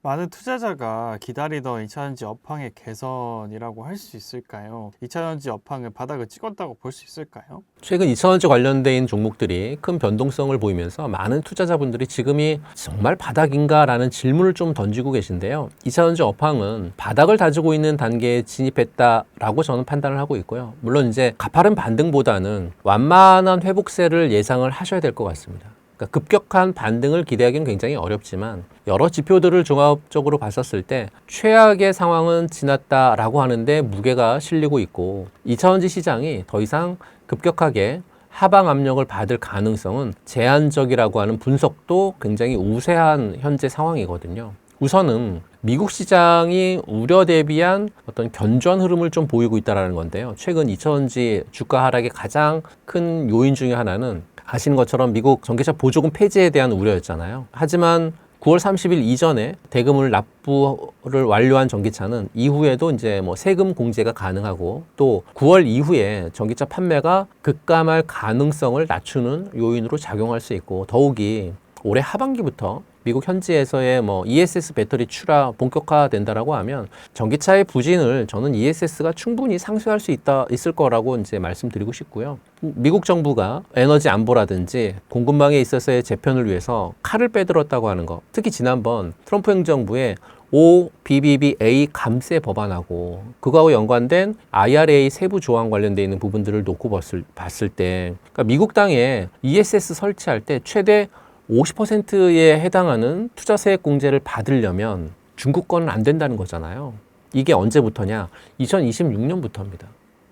많은 투자자가 기다리던 2차전지 업황의 개선이라고 할 수 있을까요? 2차전지 업황은 바닥을 찍었다고 볼 수 있을까요? 최근 2차전지 관련된 종목들이 큰 변동성을 보이면서 많은 투자자분들이 지금이 정말 바닥인가라는 질문을 좀 던지고 계신데요. 2차전지 업황은 바닥을 다지고 있는 단계에 진입했다라고 저는 판단을 하고 있고요. 물론 이제 가파른 반등보다는 완만한 회복세를 예상을 하셔야 될 것 같습니다. 그러니까 급격한 반등을 기대하기는 굉장히 어렵지만 여러 지표들을 종합적으로 봤었을 때 최악의 상황은 지났다라고 하는데 무게가 실리고 있고, 2차전지 시장이 더 이상 급격하게 하방 압력을 받을 가능성은 제한적이라고 하는 분석도 굉장히 우세한 현재 상황이거든요. 우선은 미국 시장이 우려 대비한 어떤 견조한 흐름을 좀 보이고 있다는 건데요. 최근 2차전지 주가 하락의 가장 큰 요인 중에 하나는 아시는 것처럼 미국 전기차 보조금 폐지에 대한 우려였잖아요. 하지만 9월 30일 이전에 대금을 납부를 완료한 전기차는 이후에도 이제 뭐 세금 공제가 가능하고, 또 9월 이후에 전기차 판매가 급감할 가능성을 낮추는 요인으로 작용할 수 있고, 더욱이 올해 하반기부터 미국 현지에서의 뭐 ESS 배터리 출하 본격화된다라고 하면 전기차의 부진을 저는 ESS가 충분히 상쇄할 수 있을 거라고 이제 말씀드리고 싶고요. 미국 정부가 에너지 안보라든지 공급망에 있어서의 재편을 위해서 칼을 빼들었다고 하는 거, 특히 지난번 트럼프 행정부의 OBBBA 감세 법안하고 그거하고 연관된 IRA 세부 조항 관련돼 있는 부분들을 놓고 봤을 때, 그러니까 미국 땅에 ESS 설치할 때 최대 50%에 해당하는 투자세액 공제를 받으려면 중국 거는 안 된다는 거잖아요. 이게 언제부터냐? 2026년부터입니다.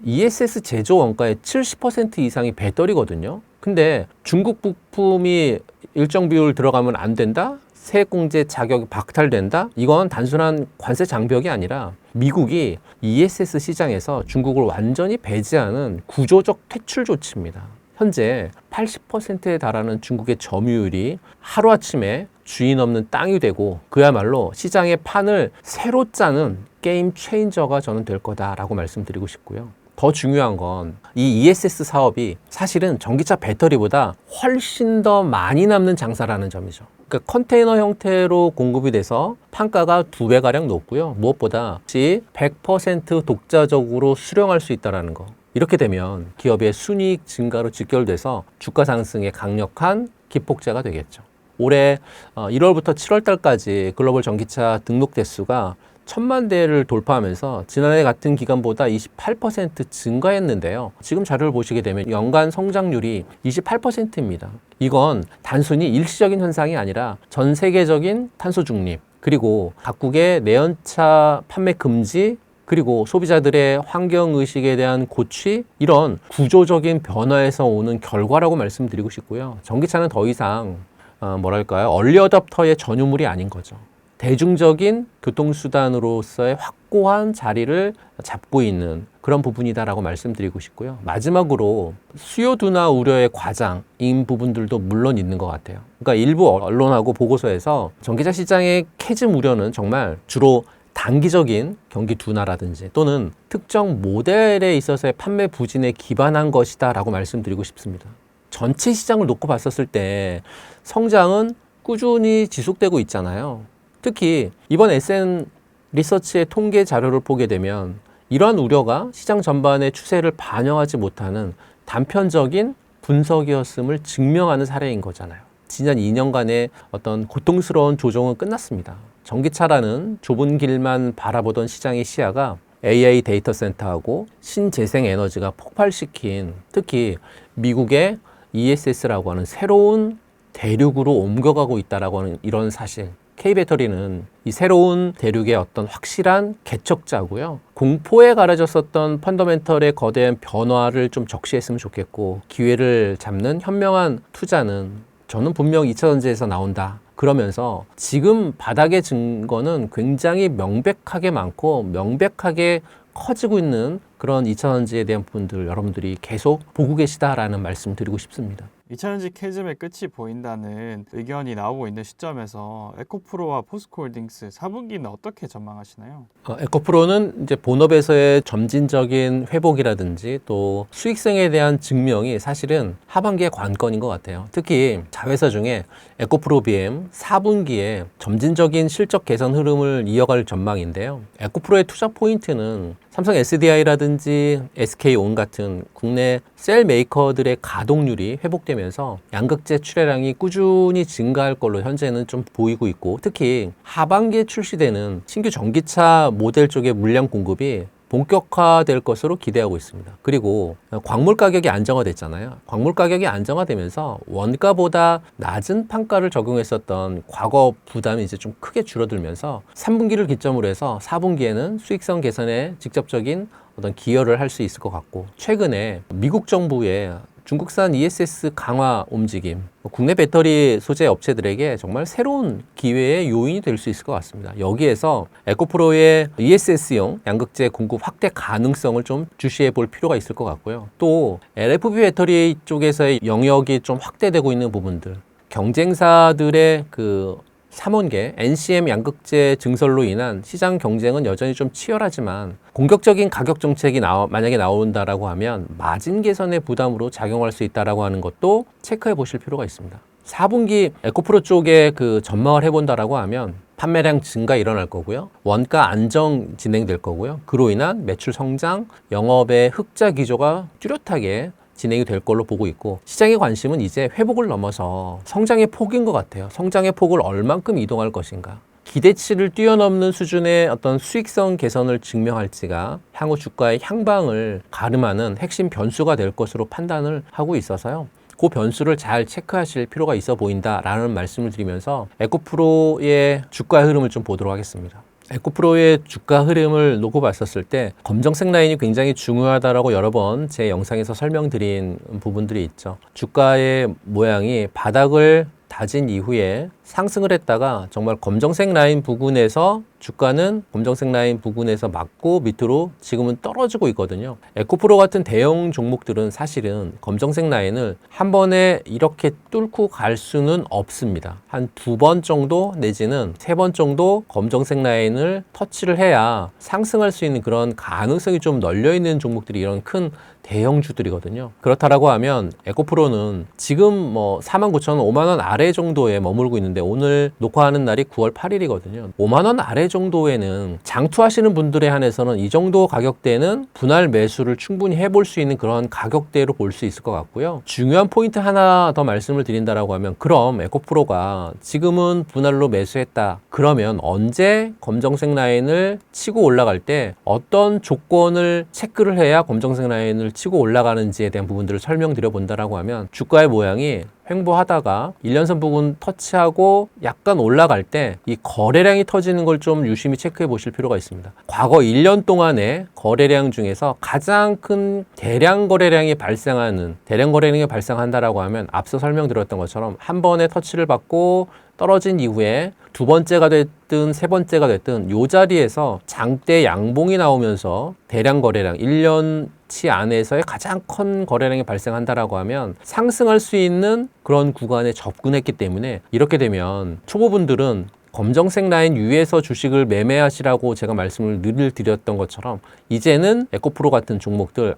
ESS 제조 원가의 70% 이상이 배터리거든요. 근데 중국 부품이 일정 비율 들어가면 안 된다? 세액공제 자격이 박탈된다? 이건 단순한 관세 장벽이 아니라 미국이 ESS 시장에서 중국을 완전히 배제하는 구조적 퇴출 조치입니다. 현재 80%에 달하는 중국의 점유율이 하루아침에 주인 없는 땅이 되고 그야말로 시장의 판을 새로 짜는 게임 체인저가 저는 될 거다라고 말씀드리고 싶고요. 더 중요한 건 이 ESS 사업이 사실은 전기차 배터리보다 훨씬 더 많이 남는 장사라는 점이죠. 그러니까 컨테이너 형태로 공급이 돼서 판가가 2배가량 높고요. 무엇보다 100% 독자적으로 수령할 수 있다는 거. 이렇게 되면 기업의 순이익 증가로 직결돼서 주가 상승에 강력한 기폭제가 되겠죠. 올해 1월부터 7월 달까지 글로벌 전기차 등록 대수가 1,000만 대를 돌파하면서 지난해 같은 기간보다 28% 증가했는데요. 지금 자료를 보시게 되면 연간 성장률이 28%입니다. 이건 단순히 일시적인 현상이 아니라 전 세계적인 탄소 중립, 그리고 각국의 내연차 판매 금지, 그리고 소비자들의 환경의식에 대한 고취, 이런 구조적인 변화에서 오는 결과라고 말씀드리고 싶고요. 전기차는 더 이상 얼리 어댑터의 전유물이 아닌 거죠. 대중적인 교통수단으로서의 확고한 자리를 잡고 있는 그런 부분이다라고 말씀드리고 싶고요. 마지막으로 수요 둔화 우려의 과장인 부분들도 물론 있는 것 같아요. 그러니까 일부 언론하고 보고서에서 전기차 시장의 캐즘 우려는 정말 주로 단기적인 경기 둔화라든지 또는 특정 모델에 있어서의 판매 부진에 기반한 것이다 라고 말씀드리고 싶습니다. 전체 시장을 놓고 봤었을 때 성장은 꾸준히 지속되고 있잖아요. 특히 이번 SN 리서치의 통계 자료를 보게 되면 이러한 우려가 시장 전반의 추세를 반영하지 못하는 단편적인 분석이었음을 증명하는 사례인 거잖아요. 지난 2년간의 어떤 고통스러운 조정은 끝났습니다. 전기차라는 좁은 길만 바라보던 시장의 시야가 AI 데이터 센터하고 신재생 에너지가 폭발시킨, 특히 미국의 ESS라고 하는 새로운 대륙으로 옮겨가고 있다라고 하는 이런 사실. K배터리는 이 새로운 대륙의 어떤 확실한 개척자고요. 공포에 가려졌었던 펀더멘털의 거대한 변화를 좀 적시했으면 좋겠고, 기회를 잡는 현명한 투자는 저는 분명 2차 전지에서 나온다. 그러면서 지금 바닥의 증거는 굉장히 명백하게 많고 명백하게 커지고 있는 그런 2차 전지에 대한 부분들 여러분들이 계속 보고 계시다라는 말씀 드리고 싶습니다. 2차 전지 캐즘의 끝이 보인다는 의견이 나오고 있는 시점에서 에코프로와 포스코홀딩스 4분기는 어떻게 전망하시나요? 에코프로는 이제 본업에서의 점진적인 회복이라든지 또 수익성에 대한 증명이 사실은 하반기의 관건인 것 같아요. 특히 자회사 중에 에코프로 BM 4분기에 점진적인 실적 개선 흐름을 이어갈 전망인데요. 에코프로의 투자 포인트는 삼성 SDI라든지 SK온 같은 국내 셀 메이커들의 가동률이 회복되면서 양극재 출하량이 꾸준히 증가할 걸로 현재는 좀 보이고 있고, 특히 하반기에 출시되는 신규 전기차 모델 쪽의 물량 공급이 본격화될 것으로 기대하고 있습니다. 그리고 광물 가격이 안정화됐잖아요. 광물 가격이 안정화되면서 원가보다 낮은 판가를 적용했었던 과거 부담이 이제 좀 크게 줄어들면서 3분기를 기점으로 해서 4분기에는 수익성 개선에 직접적인 어떤 기여를 할 수 있을 것 같고, 최근에 미국 정부의 중국산 ESS 강화 움직임, 국내 배터리 소재 업체들에게 정말 새로운 기회의 요인이 될 수 있을 것 같습니다. 여기에서 에코프로의 ESS용 양극재 공급 확대 가능성을 좀 주시해 볼 필요가 있을 것 같고요. 또 LFP 배터리 쪽에서의 영역이 좀 확대되고 있는 부분들, 경쟁사들의 그 3원계 NCM 양극재 증설로 인한 시장 경쟁은 여전히 좀 치열하지만 공격적인 가격 정책이 만약에 나온다라고 하면 마진 개선의 부담으로 작용할 수 있다라고 하는 것도 체크해 보실 필요가 있습니다. 4분기 에코프로 쪽에 그 전망을 해본다라고 하면 판매량 증가 일어날 거고요. 원가 안정 진행될 거고요. 그로 인한 매출 성장, 영업의 흑자 기조가 뚜렷하게 진행이 될 걸로 보고 있고, 시장의 관심은 이제 회복을 넘어서 성장의 폭인 것 같아요. 성장의 폭을 얼만큼 이동할 것인가. 기대치를 뛰어넘는 수준의 어떤 수익성 개선을 증명할지가 향후 주가의 향방을 가름하는 핵심 변수가 될 것으로 판단을 하고 있어서요. 그 변수를 잘 체크하실 필요가 있어 보인다라는 말씀을 드리면서 에코프로의 주가 흐름을 좀 보도록 하겠습니다. 에코프로의 주가 흐름을 놓고 봤었을 때 검정색 라인이 굉장히 중요하다라고 여러 번 제 영상에서 설명드린 부분들이 있죠. 주가의 모양이 바닥을 다진 이후에 상승을 했다가 정말 검정색 라인 부근에서 주가는 검정색 라인 부근에서 맞고 밑으로 지금은 떨어지고 있거든요. 에코프로 같은 대형 종목들은 사실은 검정색 라인을 한 번에 이렇게 뚫고 갈 수는 없습니다. 한 2번 정도 내지는 3번 정도 검정색 라인을 터치를 해야 상승할 수 있는 그런 가능성이 좀 널려 있는 종목들이 이런 큰 대형주들이거든요. 그렇다라고 하면 에코프로는 지금 49,000원, 5만 원 아래 정도에 머물고 있는데 오늘 녹화하는 날이 9월 8일이거든요. 5만 원 아래 정도에는 장투하시는 분들에 한해서는 이 정도 가격대는 분할 매수를 충분히 해볼 수 있는 그런 가격대로 볼 수 있을 것 같고요. 중요한 포인트 하나 더 말씀을 드린다라고 하면, 그럼 에코프로가 지금은 분할로 매수했다. 그러면 언제 검정색 라인을 치고 올라갈 때 어떤 조건을 체크를 해야 검정색 라인을 치고 올라가는지에 대한 부분들을 설명드려 본다라고 하면, 주가의 모양이 횡보하다가 1년선 부분 터치하고 약간 올라갈 때 이 거래량이 터지는 걸 좀 유심히 체크해 보실 필요가 있습니다. 과거 1년 동안의 거래량 중에서 가장 큰 대량 거래량이 발생한다라고 하면, 앞서 설명드렸던 것처럼 한 번에 터치를 받고 떨어진 이후에 두 번째가 됐든 세 번째가 됐든 이 자리에서 장대 양봉이 나오면서 대량 거래량 1년치 안에서의 가장 큰 거래량이 발생한다라고 하면 상승할 수 있는 그런 구간에 접근했기 때문에, 이렇게 되면 초보분들은 검정색 라인 위에서 주식을 매매하시라고 제가 말씀을 늘 드렸던 것처럼 이제는 에코프로 같은 종목들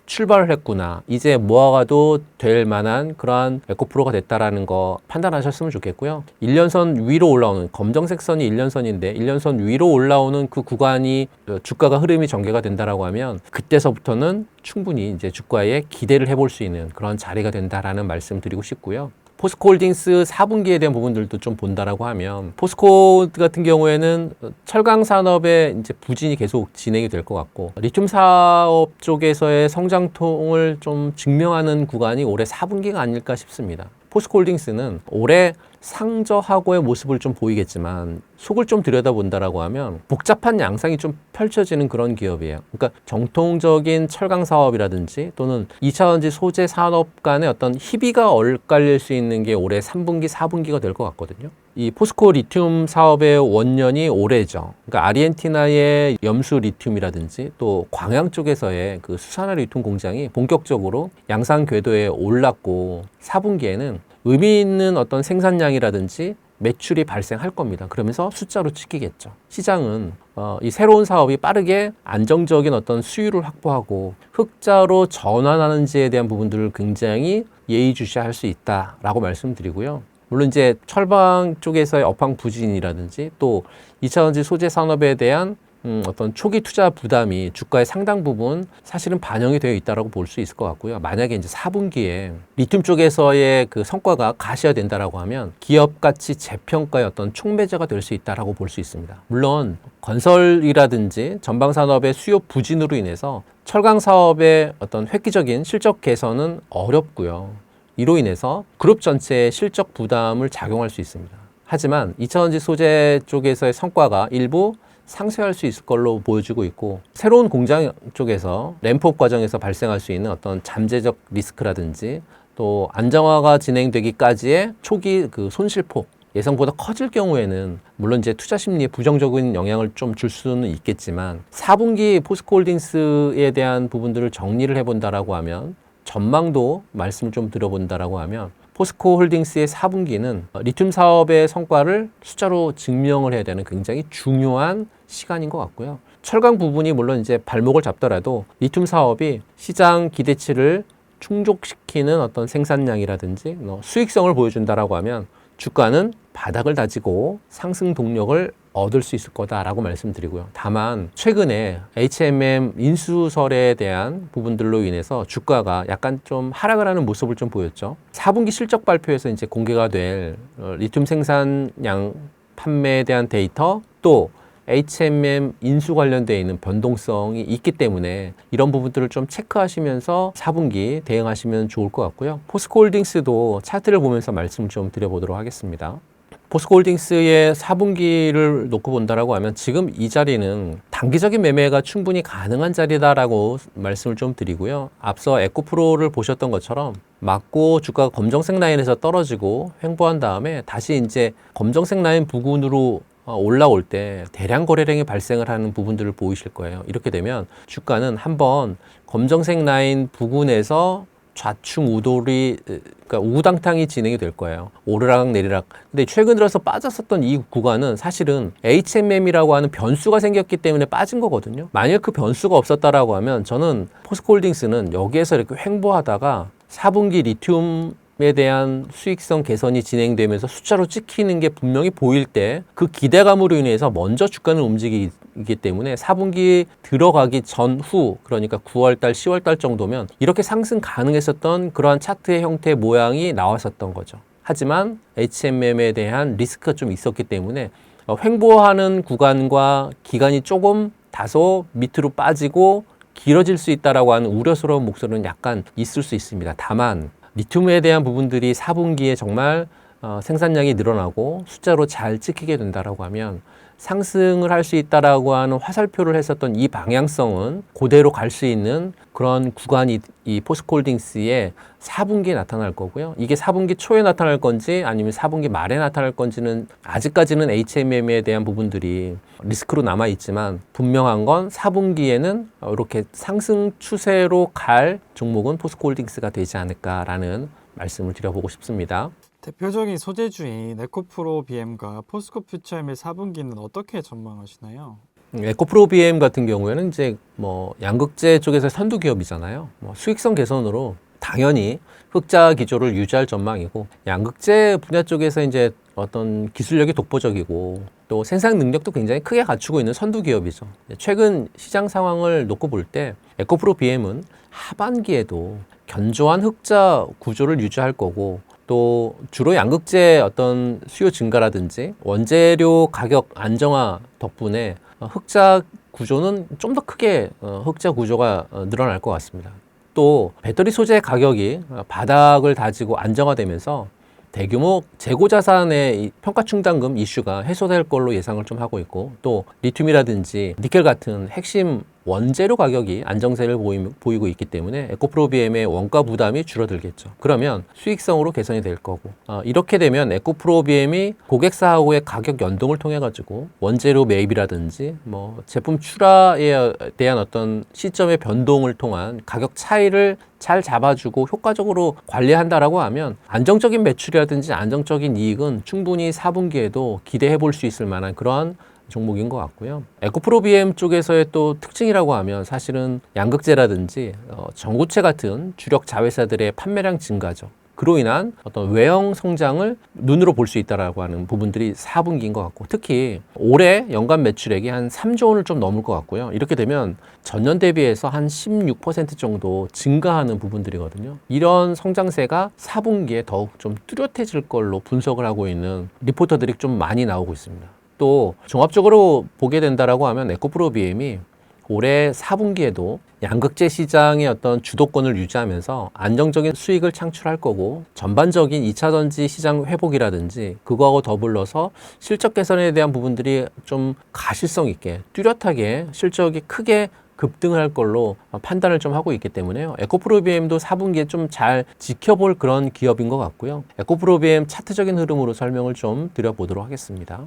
출발을 했구나, 이제 모아가도 될 만한 그러한 에코프로가 됐다라는 거 판단하셨으면 좋겠고요. 1년선 위로 올라오는, 검정색 선이 1년선인데 1년선 위로 올라오는 그 구간이 주가가 흐름이 전개가 된다라고 하면, 그때서부터는 충분히 이제 주가에 기대를 해볼 수 있는 그런 자리가 된다라는 말씀 드리고 싶고요. 포스코홀딩스 4분기에 대한 부분들도 좀 본다라고 하면, 포스코 같은 경우에는 철강 산업의 이제 부진이 계속 진행이 될 것 같고, 리튬 사업 쪽에서의 성장통을 좀 증명하는 구간이 올해 4분기가 아닐까 싶습니다. 포스코홀딩스는 올해 상저하고의 모습을 좀 보이겠지만 속을 좀 들여다본다라고 하면 복잡한 양상이 좀 펼쳐지는 그런 기업이에요. 그러니까 정통적인 철강 사업이라든지 또는 2차전지 소재 산업 간의 어떤 희비가 엇갈릴 수 있는 게 올해 3분기, 4분기가 될 것 같거든요. 이 포스코 리튬 사업의 원년이 올해죠. 그러니까 아르헨티나의 염수 리튬이라든지 또 광양 쪽에서의 그 수산화 리튬 공장이 본격적으로 양산 궤도에 올랐고, 4분기에는 의미 있는 어떤 생산량이라든지 매출이 발생할 겁니다. 그러면서 숫자로 찍히겠죠. 시장은 이 새로운 사업이 빠르게 안정적인 어떤 수율을 확보하고 흑자로 전환하는지에 대한 부분들을 굉장히 예의주시할 수 있다라고 말씀드리고요. 물론 이제 철방 쪽에서의 업황 부진이라든지 또 2차전지 소재 산업에 대한 어떤 초기 투자 부담이 주가의 상당 부분 사실은 반영이 되어 있다라고 볼 수 있을 것 같고요. 만약에 이제 4분기에 리튬 쪽에서의 그 성과가 가시화된다라고 하면 기업 가치 재평가의 어떤 촉매제가 될 수 있다라고 볼 수 있습니다. 물론 건설이라든지 전방 산업의 수요 부진으로 인해서 철강 사업의 어떤 획기적인 실적 개선은 어렵고요. 이로 인해서 그룹 전체의 실적 부담을 작용할 수 있습니다. 하지만 2차전지 소재 쪽에서의 성과가 일부 상쇄할 수 있을 걸로 보여지고 있고, 새로운 공장 쪽에서 램프업 과정에서 발생할 수 있는 어떤 잠재적 리스크라든지 또 안정화가 진행되기까지의 초기 그 손실폭 예상보다 커질 경우에는 물론 이제 투자 심리에 부정적인 영향을 좀 줄 수는 있겠지만, 4분기 포스코홀딩스에 대한 부분들을 정리를 해본다라고 하면, 전망도 말씀을 좀 드려본다라고 하면, 포스코홀딩스의 4분기는 리튬 사업의 성과를 숫자로 증명을 해야 되는 굉장히 중요한 시간인 것 같고요. '철강 부분이 물론 이제 발목을 잡더라도 리튬 사업이 시장 기대치를 충분히 충족시키는 어떤 생산량이라든지 수익성을 보여준다라고 하면 주가는 바닥을 다지고 상승 동력을 얻을 수 있을 거다라고 말씀드리고요. 다만 최근에 HMM 인수설에 대한 부분들로 인해서 주가가 약간 좀 하락을 하는 모습을 좀 보였죠. 4분기 실적 발표에서 이제 공개가 될 리튬 생산량 판매에 대한 데이터, 또 HMM 인수 관련되어 있는 변동성이 있기 때문에 이런 부분들을 좀 체크하시면서 4분기 대응하시면 좋을 것 같고요. 포스코홀딩스도 차트를 보면서 말씀 좀 드려보도록 하겠습니다. 포스코홀딩스의 4분기를 놓고 본다라고 하면 지금 이 자리는 단기적인 매매가 충분히 가능한 자리다라고 말씀을 좀 드리고요. 앞서 에코프로를 보셨던 것처럼 맞고 주가가 검정색 라인에서 떨어지고 횡보한 다음에 다시 이제 검정색 라인 부근으로 올라올 때 대량 거래량이 발생을 하는 부분들을 보이실 거예요. 이렇게 되면 주가는 한번 검정색 라인 부근에서 좌충 우돌이, 그러니까 우당탕이 진행이 될 거예요. 오르락 내리락. 근데 최근 들어서 빠졌었던 이 구간은 사실은 HMM이라고 하는 변수가 생겼기 때문에 빠진 거거든요. 만약 그 변수가 없었다라고 하면 저는 포스코홀딩스는 여기에서 이렇게 횡보하다가 4분기 리튬에 대한 수익성 개선이 진행되면서 숫자로 찍히는 게 분명히 보일 때 그 기대감으로 인해서 먼저 주가는 움직이기 때문에 4분기 들어가기 전후, 그러니까 9월달, 10월달 정도면 이렇게 상승 가능했었던 그러한 차트의 형태 모양이 나왔었던 거죠. 하지만 HMM에 대한 리스크가 좀 있었기 때문에 횡보하는 구간과 기간이 조금 다소 밑으로 빠지고 길어질 수 있다라고 하는 우려스러운 목소리는 약간 있을 수 있습니다. 다만 리튬에 대한 부분들이 4분기에 정말 생산량이 늘어나고 숫자로 잘 찍히게 된다라고 하면 상승을 할 수 있다라고 하는 화살표를 했었던 이 방향성은 그대로 갈 수 있는 그런 구간이 이 포스코홀딩스의 4분기에 나타날 거고요. 이게 4분기 초에 나타날 건지 아니면 4분기 말에 나타날 건지는 아직까지는 HMM에 대한 부분들이 리스크로 남아 있지만 분명한 건 4분기에는 이렇게 상승 추세로 갈 종목은 포스코홀딩스가 되지 않을까라는 말씀을 드려보고 싶습니다. 대표적인 소재주인 에코프로 BM과 포스코 퓨처엠의 4분기는 어떻게 전망하시나요? 에코프로 BM 같은 경우에는 이제 양극재 쪽에서 선두 기업이잖아요. 수익성 개선으로 당연히 흑자 기조를 유지할 전망이고, 양극재 분야 쪽에서 이제 어떤 기술력이 독보적이고 또 생산 능력도 굉장히 크게 갖추고 있는 선두 기업이죠. 최근 시장 상황을 놓고 볼 때 에코프로 BM은 하반기에도 견조한 흑자 구조를 유지할 거고, 또 주로 양극재 어떤 수요 증가라든지 원재료 가격 안정화 덕분에 흑자 구조는 좀 더 크게 흑자 구조가 늘어날 것 같습니다. 또 배터리 소재 가격이 바닥을 다지고 안정화되면서 대규모 재고 자산의 평가 충당금 이슈가 해소될 걸로 예상을 좀 하고 있고, 또 리튬이라든지 니켈 같은 핵심 원재료 가격이 안정세를 보이고 있기 때문에 에코프로 BM의 원가 부담이 줄어들겠죠. 그러면 수익성으로 개선이 될 거고, 이렇게 되면 에코프로 BM이 고객사하고의 가격 연동을 통해 가지고 원재료 매입이라든지 제품 출하에 대한 어떤 시점의 변동을 통한 가격 차이를 잘 잡아주고 효과적으로 관리한다라고 하면 안정적인 매출이라든지 안정적인 이익은 충분히 4분기에도 기대해 볼 수 있을 만한 그러한 종목인 것 같고요. 에코프로 BM 쪽에서의 또 특징이라고 하면 사실은 양극재라든지 전고체 같은 주력 자회사들의 판매량 증가죠. 그로 인한 어떤 외형 성장을 눈으로 볼 수 있다라고 하는 부분들이 4분기인 것 같고, 특히 올해 연간 매출액이 한 3조 원을 좀 넘을 것 같고요. 이렇게 되면 전년 대비해서 한 16% 정도 증가하는 부분들이거든요. 이런 성장세가 4분기에 더욱 좀 뚜렷해질 걸로 분석을 하고 있는 리포터들이 좀 많이 나오고 있습니다. 또 종합적으로 보게 된다라고 하면 에코프로 BM이 올해 4분기에도 양극재 시장의 어떤 주도권을 유지하면서 안정적인 수익을 창출할 거고, 전반적인 2차전지 시장 회복이라든지 그거하고 더불어서 실적 개선에 대한 부분들이 좀 가실성 있게 뚜렷하게 실적이 크게 급등을 할 걸로 판단을 좀 하고 있기 때문에요. 에코프로 BM도 4분기에 좀 잘 지켜볼 그런 기업인 것 같고요. 에코프로 BM 차트적인 흐름으로 설명을 좀 드려보도록 하겠습니다.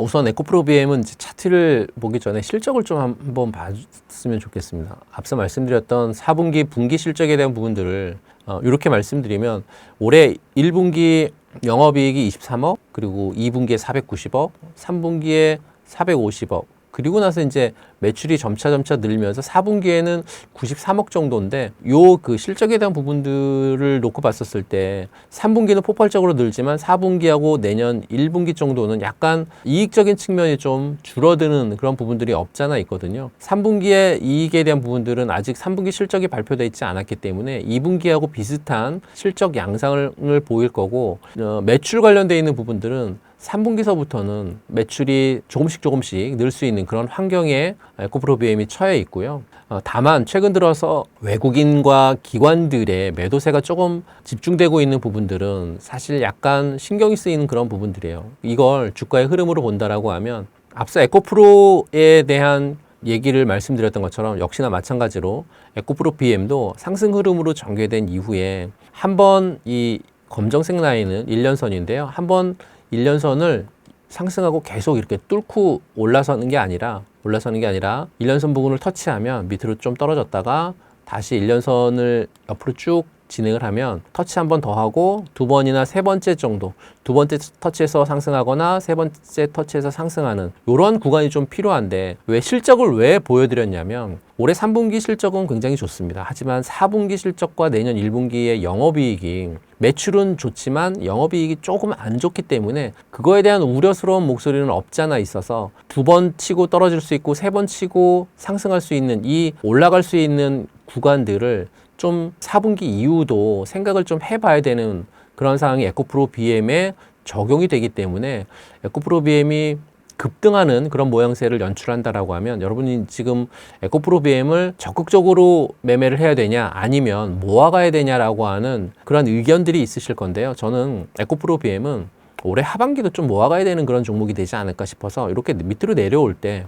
우선 에코프로 BM은 차트를 보기 전에 실적을 좀 한번 봤으면 좋겠습니다. 앞서 말씀드렸던 4분기 분기 실적에 대한 부분들을 이렇게 말씀드리면, 올해 1분기 영업이익이 23억, 그리고 2분기에 490억, 3분기에 450억, 그리고 나서 이제 매출이 점차 늘면서 4분기에는 93억 정도인데 요 그 실적에 대한 부분들을 놓고 봤었을 때 3분기는 폭발적으로 늘지만 4분기하고 내년 1분기 정도는 약간 이익적인 측면이 좀 줄어드는 그런 부분들이 없잖아 있거든요. 3분기의 이익에 대한 부분들은 아직 3분기 실적이 발표되어 있지 않았기 때문에 2분기하고 비슷한 실적 양상을 보일 거고 매출 관련되어 있는 부분들은 3분기서부터는 매출이 조금씩 늘 수 있는 그런 환경에 에코프로 BM이 처해 있고요. 다만 최근 들어서 외국인과 기관들의 매도세가 조금 집중되고 있는 부분들은 사실 약간 신경이 쓰이는 그런 부분들이에요. 이걸 주가의 흐름으로 본다라고 하면 앞서 에코프로에 대한 얘기를 말씀드렸던 것처럼 역시나 마찬가지로 에코프로 BM도 상승 흐름으로 전개된 이후에 한번 이 검정색 라인은 1년선인데요. 한번 1년선을 상승하고 계속 이렇게 뚫고 올라서는 게 아니라 1년선 부분을 터치하면 밑으로 좀 떨어졌다가 다시 1년선을 옆으로 쭉 진행을 하면 터치 한 번 더 하고 두 번이나 세 번째 정도, 두 번째 터치에서 상승하거나 세 번째 터치에서 상승하는 이런 구간이 좀 필요한데 왜 실적을 왜 보여드렸냐면 올해 3분기 실적은 굉장히 좋습니다. 하지만 4분기 실적과 내년 1분기의 영업이익이 매출은 좋지만 영업이익이 조금 안 좋기 때문에 그거에 대한 우려스러운 목소리는 없잖아 있어서 두 번 치고 떨어질 수 있고 세 번 치고 상승할 수 있는 이 올라갈 수 있는 구간들을 좀 4분기 이후도 생각을 좀 해봐야 되는 그런 상황이 에코프로 BM에 적용이 되기 때문에 에코프로 BM이 급등하는 그런 모양새를 연출한다라고 하면 여러분이 지금 에코프로 BM을 적극적으로 매매를 해야 되냐 아니면 모아가야 되냐라고 하는 그런 의견들이 있으실 건데요. 저는 에코프로 BM은 올해 하반기도 좀 모아가야 되는 그런 종목이 되지 않을까 싶어서 이렇게 밑으로 내려올 때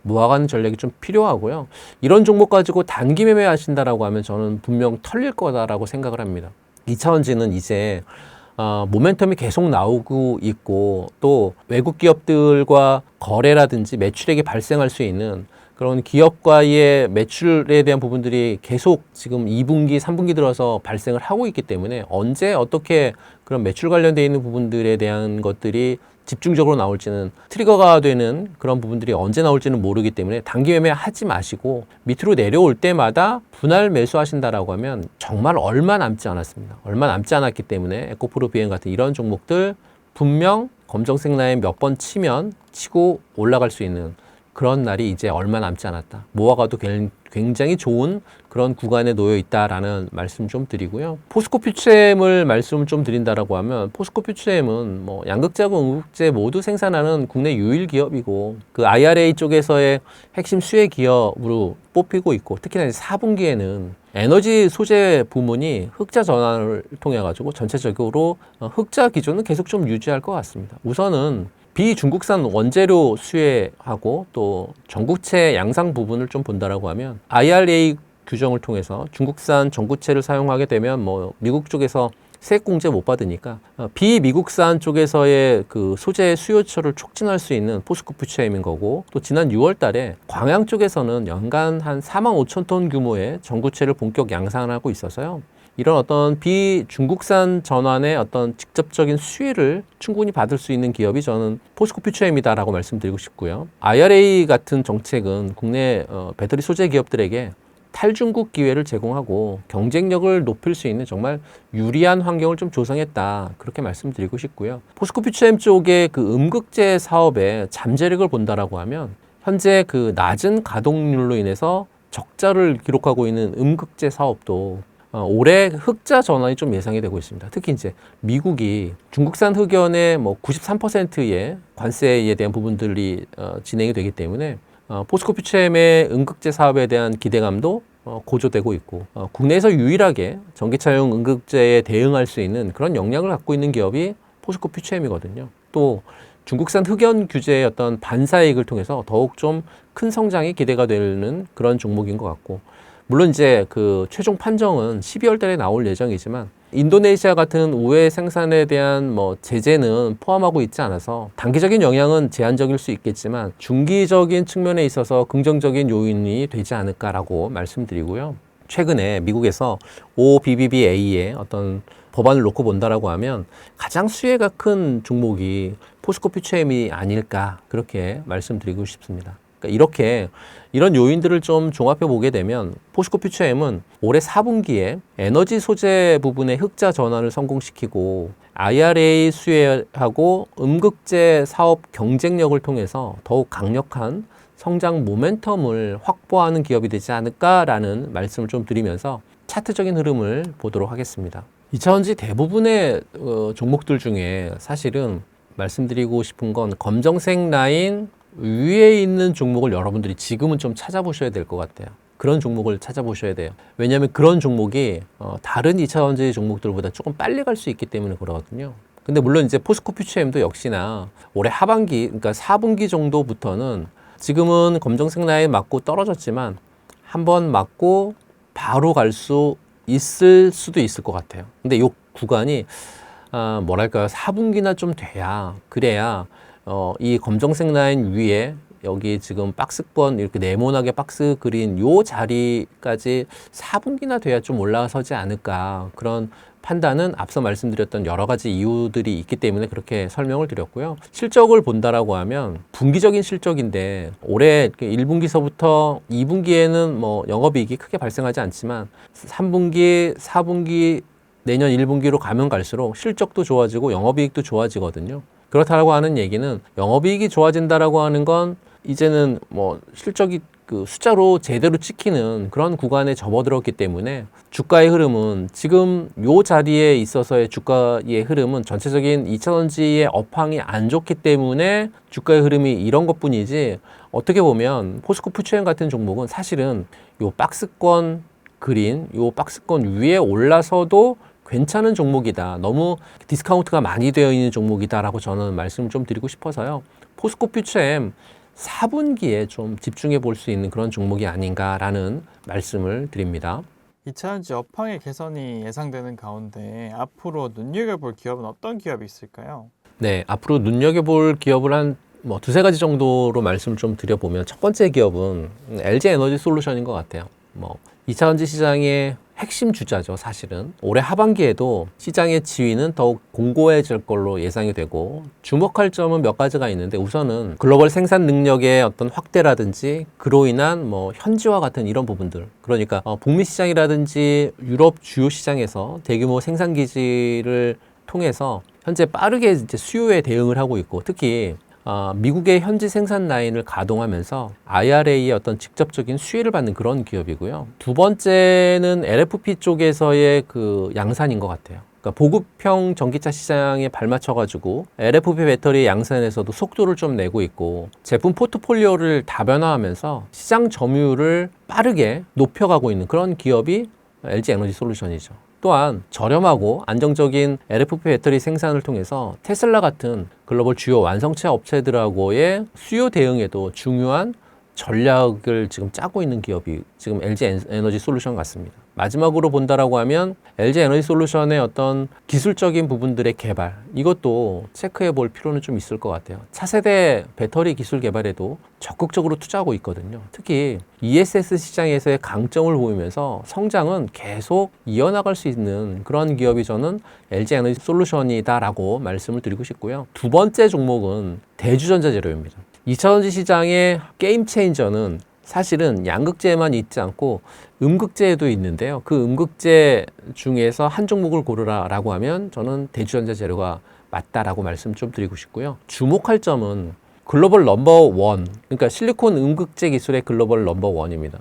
모아가는 전략이 좀 필요하고요. 이런 종목 가지고 단기 매매 하신다라고 하면 저는 분명 털릴 거다라고 생각을 합니다. 2차원지는 이제 모멘텀이 계속 나오고 있고 또 외국 기업들과 거래라든지 매출액이 발생할 수 있는 그런 기업과의 매출에 대한 부분들이 계속 지금 2분기, 3분기 들어서 발생을 하고 있기 때문에 언제 어떻게 그런 매출 관련되어 있는 부분들에 대한 것들이 집중적으로 나올지는 트리거가 되는 그런 부분들이 언제 나올지는 모르기 때문에 단기 매매 하지 마시고 밑으로 내려올 때마다 분할 매수하신다라고 하면 정말 얼마 남지 않았습니다. 얼마 남지 않았기 때문에 에코프로 BM 같은 이런 종목들 분명 검정색 라인 몇 번 치고 올라갈 수 있는 그런 날이 이제 얼마 남지 않았다. 모아가도 굉장히 좋은 그런 구간에 놓여 있다라는 말씀 좀 드리고요. 포스코 퓨처엠을 말씀을 좀 드린다라고 하면 포스코 퓨처엠은 뭐 양극재하고 음극재 모두 생산하는 국내 유일 기업이고 그 IRA 쪽에서의 핵심 수혜 기업으로 뽑히고 있고 특히나 4분기에는 에너지 소재 부문이 흑자 전환을 통해 가지고 전체적으로 흑자 기조는 계속 좀 유지할 것 같습니다. 우선은 비중국산 원재료 수혜하고 또 전구체 양상 부분을 좀 본다라고 하면 IRA 규정을 통해서 중국산 전구체를 사용하게 되면 뭐 미국 쪽에서 세액 공제 못 받으니까 비미국산 쪽에서의 그 소재 수요처를 촉진할 수 있는 포스코 퓨처엠인 거고 또 지난 6월 달에 광양 쪽에서는 연간 한 4만 5천 톤 규모의 전구체를 본격 양산을 하고 있어서요. 이런 어떤 비중국산 전환의 어떤 직접적인 수혜를 충분히 받을 수 있는 기업이 저는 포스코 퓨처엠이다라고 말씀드리고 싶고요. IRA 같은 정책은 국내 배터리 소재 기업들에게 탈중국 기회를 제공하고 경쟁력을 높일 수 있는 정말 유리한 환경을 좀 조성했다. 그렇게 말씀드리고 싶고요. 포스코 퓨처엠 쪽의 그 음극재 사업의 잠재력을 본다라고 하면 현재 그 낮은 가동률로 인해서 적자를 기록하고 있는 음극재 사업도 올해 흑자 전환이 좀 예상이 되고 있습니다. 특히 이제 미국이 중국산 흑연의 뭐 93%의 관세에 대한 부분들이 진행이 되기 때문에 포스코 퓨처엠의 음극재 사업에 대한 기대감도 고조되고 있고 국내에서 유일하게 전기차용 음극재에 대응할 수 있는 그런 역량을 갖고 있는 기업이 포스코 퓨처엠이거든요. 또 중국산 흑연 규제의 어떤 반사이익을 통해서 더욱 좀 큰 성장이 기대가 되는 그런 종목인 것 같고 물론 이제 그 최종 판정은 12월 달에 나올 예정이지만 인도네시아 같은 우회 생산에 대한 뭐 제재는 포함하고 있지 않아서 단기적인 영향은 제한적일 수 있겠지만 중기적인 측면에 있어서 긍정적인 요인이 되지 않을까라고 말씀드리고요. 최근에 미국에서 OBBBA의 어떤 법안을 놓고 본다라고 하면 가장 수혜가 큰 종목이 포스코 퓨처엠이 아닐까 그렇게 말씀드리고 싶습니다. 그러니까 이렇게 이런 요인들을 좀 종합해 보게 되면 포스코 퓨처엠은 올해 4분기에 에너지 소재 부분의 흑자 전환을 성공시키고 IRA 수혜하고 음극재 사업 경쟁력을 통해서 더욱 강력한 성장 모멘텀을 확보하는 기업이 되지 않을까라는 말씀을 좀 드리면서 차트적인 흐름을 보도록 하겠습니다. 2차전지 대부분의 종목들 중에 사실은 말씀드리고 싶은 건 검정색 라인 위에 있는 종목을 여러분들이 지금은 좀 찾아보셔야 될 것 같아요. 그런 종목을 찾아보셔야 돼요. 왜냐하면 그런 종목이 다른 2차전지 종목들보다 조금 빨리 갈 수 있기 때문에 그러거든요. 근데 물론 이제 포스코 퓨처엠도 역시나 올해 하반기, 그러니까 4분기 정도부터는 지금은 검정색 라인 맞고 떨어졌지만 한번 맞고 바로 갈 수 있을 수도 있을 것 같아요. 근데 이 구간이 뭐랄까요, 4분기나 좀 돼야, 그래야 이 검정색 라인 위에 여기 지금 박스권 이렇게 네모나게 박스 그린 요 자리까지 4분기나 돼야 좀 올라서지 않을까, 그런 판단은 앞서 말씀드렸던 여러 가지 이유들이 있기 때문에 그렇게 설명을 드렸고요. 실적을 본다라고 하면 분기적인 실적인데 올해 1분기서부터 2분기에는 뭐 영업이익이 크게 발생하지 않지만 3분기, 4분기, 내년 1분기로 가면 갈수록 실적도 좋아지고 영업이익도 좋아지거든요. 그렇다고 하는 얘기는 영업이익이 좋아진다라고 하는 건 이제는 뭐 실적이 그 숫자로 제대로 찍히는 그런 구간에 접어들었기 때문에 주가의 흐름은 지금 요 자리에 있어서의 주가의 흐름은 전체적인 2차전지의 업황이 안 좋기 때문에 주가의 흐름이 이런 것뿐이지, 어떻게 보면 포스코 퓨처엠 같은 종목은 사실은 요 박스권 그린 요 박스권 위에 올라서도 괜찮은 종목이다, 너무 디스카운트가 많이 되어 있는 종목이다라고 저는 말씀을 좀 드리고 싶어서요. 포스코 퓨처엠 4분기에 좀 집중해 볼 수 있는 그런 종목이 아닌가라는 말씀을 드립니다. 2차전지 업황의 개선이 예상되는 가운데 앞으로 눈여겨볼 기업은 어떤 기업이 있을까요? 네, 앞으로 눈여겨볼 기업을 한 두세 가지 정도로 말씀을 좀 드려보면, 첫 번째 기업은 LG 에너지 솔루션인 것 같아요. 2차전지 시장의 핵심 주자죠. 사실은 올해 하반기에도 시장의 지위는 더욱 공고해질 걸로 예상이 되고, 주목할 점은 몇 가지가 있는데, 우선은 글로벌 생산 능력의 어떤 확대라든지 그로 인한 현지화 같은 이런 부분들, 그러니까 북미 시장이라든지 유럽 주요 시장에서 대규모 생산 기지를 통해서 현재 빠르게 이제 수요에 대응을 하고 있고, 특히 미국의 현지 생산 라인을 가동하면서 IRA의 어떤 직접적인 수혜를 받는 그런 기업이고요. 두 번째는 LFP 쪽에서의 그 양산인 것 같아요. 그러니까 보급형 전기차 시장에 발맞춰가지고 LFP 배터리 양산에서도 속도를 좀 내고 있고, 제품 포트폴리오를 다변화하면서 시장 점유율을 빠르게 높여가고 있는 그런 기업이 LG 에너지 솔루션이죠. 또한 저렴하고 안정적인 LFP 배터리 생산을 통해서 테슬라 같은 글로벌 주요 완성차 업체들하고의 수요 대응에도 중요한 전략을 지금 짜고 있는 기업이 지금 LG 에너지 솔루션 같습니다. 마지막으로 본다라고 하면 LG 에너지 솔루션의 어떤 기술적인 부분들의 개발, 이것도 체크해 볼 필요는 좀 있을 것 같아요. 차세대 배터리 기술 개발에도 적극적으로 투자하고 있거든요. 특히 ESS 시장에서의 강점을 보이면서 성장은 계속 이어나갈 수 있는 그런 기업이 저는 LG 에너지 솔루션이다라고 말씀을 드리고 싶고요. 두 번째 종목은 대주전자 재료입니다. 2차전지 시장의 게임 체인저는 사실은 양극재에만 있지 않고 음극재에도 있는데요. 그 음극재 중에서 한 종목을 고르라라고 하면 저는 대주전자 재료가 맞다라고 말씀 좀 드리고 싶고요. 주목할 점은 글로벌 넘버 원, 그러니까 실리콘 음극재 기술의 글로벌 넘버 원입니다.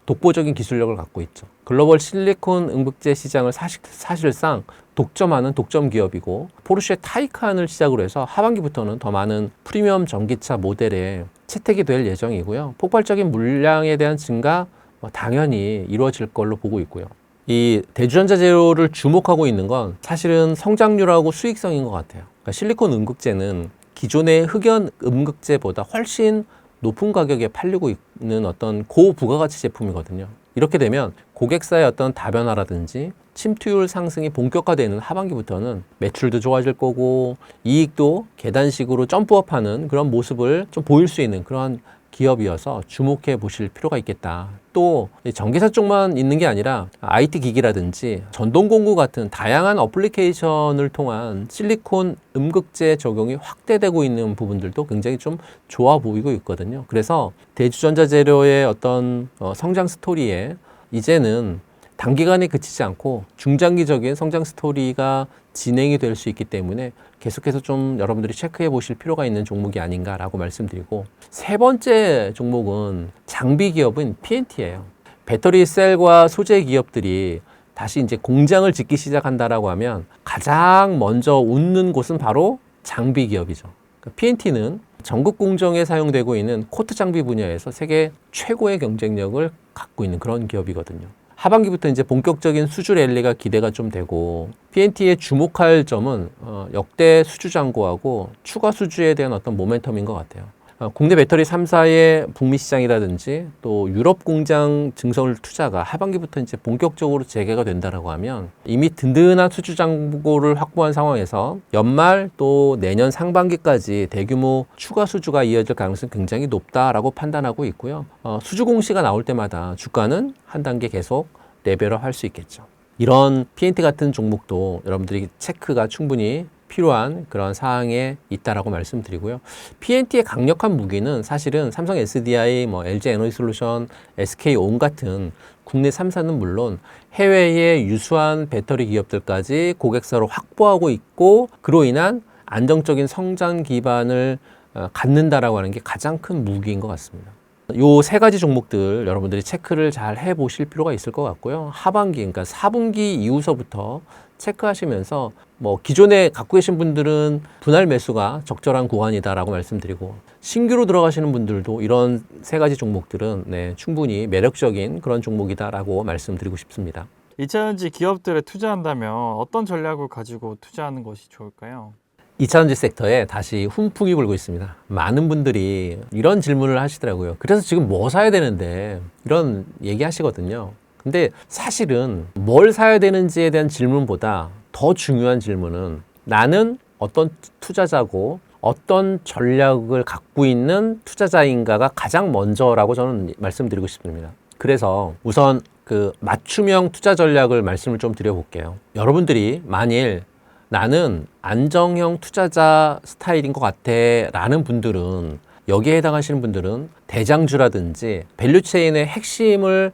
독보적인 기술력을 갖고 있죠. 글로벌 실리콘 음극재 시장을 사실상 독점하는 독점 기업이고, 포르쉐 타이칸을 시작으로 해서 하반기부터는 더 많은 프리미엄 전기차 모델에 채택이 될 예정이고요. 폭발적인 물량에 대한 증가 당연히 이루어질 걸로 보고 있고요. 이 대주전자 재료를 주목하고 있는 건 사실은 성장률하고 수익성인 것 같아요. 그러니까 실리콘 음극재는 기존의 흑연 음극재보다 훨씬 높은 가격에 팔리고 있는 어떤 고부가가치 제품이거든요. 이렇게 되면 고객사의 어떤 다변화라든지 침투율 상승이 본격화되는 하반기부터는 매출도 좋아질 거고, 이익도 계단식으로 점프업하는 그런 모습을 좀 보일 수 있는 그런 기업이어서 주목해 보실 필요가 있겠다. 또 전기차 쪽만 있는 게 아니라 IT 기기라든지 전동공구 같은 다양한 어플리케이션을 통한 실리콘 음극재 적용이 확대되고 있는 부분들도 굉장히 좀 좋아 보이고 있거든요. 그래서 대주전자재료의 어떤 성장 스토리에 이제는 단기간에 그치지 않고 중장기적인 성장 스토리가 진행이 될 수 있기 때문에 계속해서 좀 여러분들이 체크해 보실 필요가 있는 종목이 아닌가라고 말씀드리고, 세 번째 종목은 장비 기업인 P&T예요. 배터리 셀과 소재 기업들이 다시 이제 공장을 짓기 시작한다라고 하면 가장 먼저 웃는 곳은 바로 장비 기업이죠. P&T는 전국 공정에 사용되고 있는 코트 장비 분야에서 세계 최고의 경쟁력을 갖고 있는 그런 기업이거든요. 하반기부터 이제 본격적인 수주 랠리가 기대가 좀 되고, P&T의 주목할 점은 역대 수주 잔고하고 추가 수주에 대한 어떤 모멘텀인 것 같아요. 국내 배터리 3사의 북미 시장이라든지 또 유럽 공장 증설 투자가 하반기부터 이제 본격적으로 재개가 된다라고 하면 이미 든든한 수주 잔고를 확보한 상황에서 연말 또 내년 상반기까지 대규모 추가 수주가 이어질 가능성이 굉장히 높다라고 판단하고 있고요. 수주 공시가 나올 때마다 주가는 한 단계 계속 레벨업 할 수 있겠죠. 이런 P&T 같은 종목도 여러분들이 체크가 충분히 필요한 그런 사항에 있다라고 말씀드리고요. P&T의 강력한 무기는 사실은 삼성 SDI, LG 에너지솔루션, SK온 같은 국내 3사는 물론 해외의 유수한 배터리 기업들까지 고객사로 확보하고 있고, 그로 인한 안정적인 성장 기반을 갖는다라고 하는 게 가장 큰 무기인 것 같습니다. 요 세 가지 종목들 여러분들이 체크를 잘 해보실 필요가 있을 것 같고요. 하반기, 그러니까 4분기 이후서부터 체크하시면서 기존에 갖고 계신 분들은 분할 매수가 적절한 구간이다라고 말씀드리고, 신규로 들어가시는 분들도 이런 세 가지 종목들은 충분히 매력적인 그런 종목이다라고 말씀드리고 싶습니다. 2차전지 기업들에 투자한다면 어떤 전략을 가지고 투자하는 것이 좋을까요? 2차전지 섹터에 다시 훈풍이 불고 있습니다. 많은 분들이 이런 질문을 하시더라고요. 그래서 지금 뭐 사야 되는데 이런 얘기 하시거든요. 근데 사실은 뭘 사야 되는지에 대한 질문보다 더 중요한 질문은 나는 어떤 투자자고 어떤 전략을 갖고 있는 투자자인가가 가장 먼저라고 저는 말씀드리고 싶습니다. 그래서 우선 그 맞춤형 투자 전략을 말씀을 좀 드려볼게요. 여러분들이 만일 나는 안정형 투자자 스타일인 것 같아 라는 분들은, 여기에 해당하시는 분들은 대장주라든지 밸류체인의 핵심을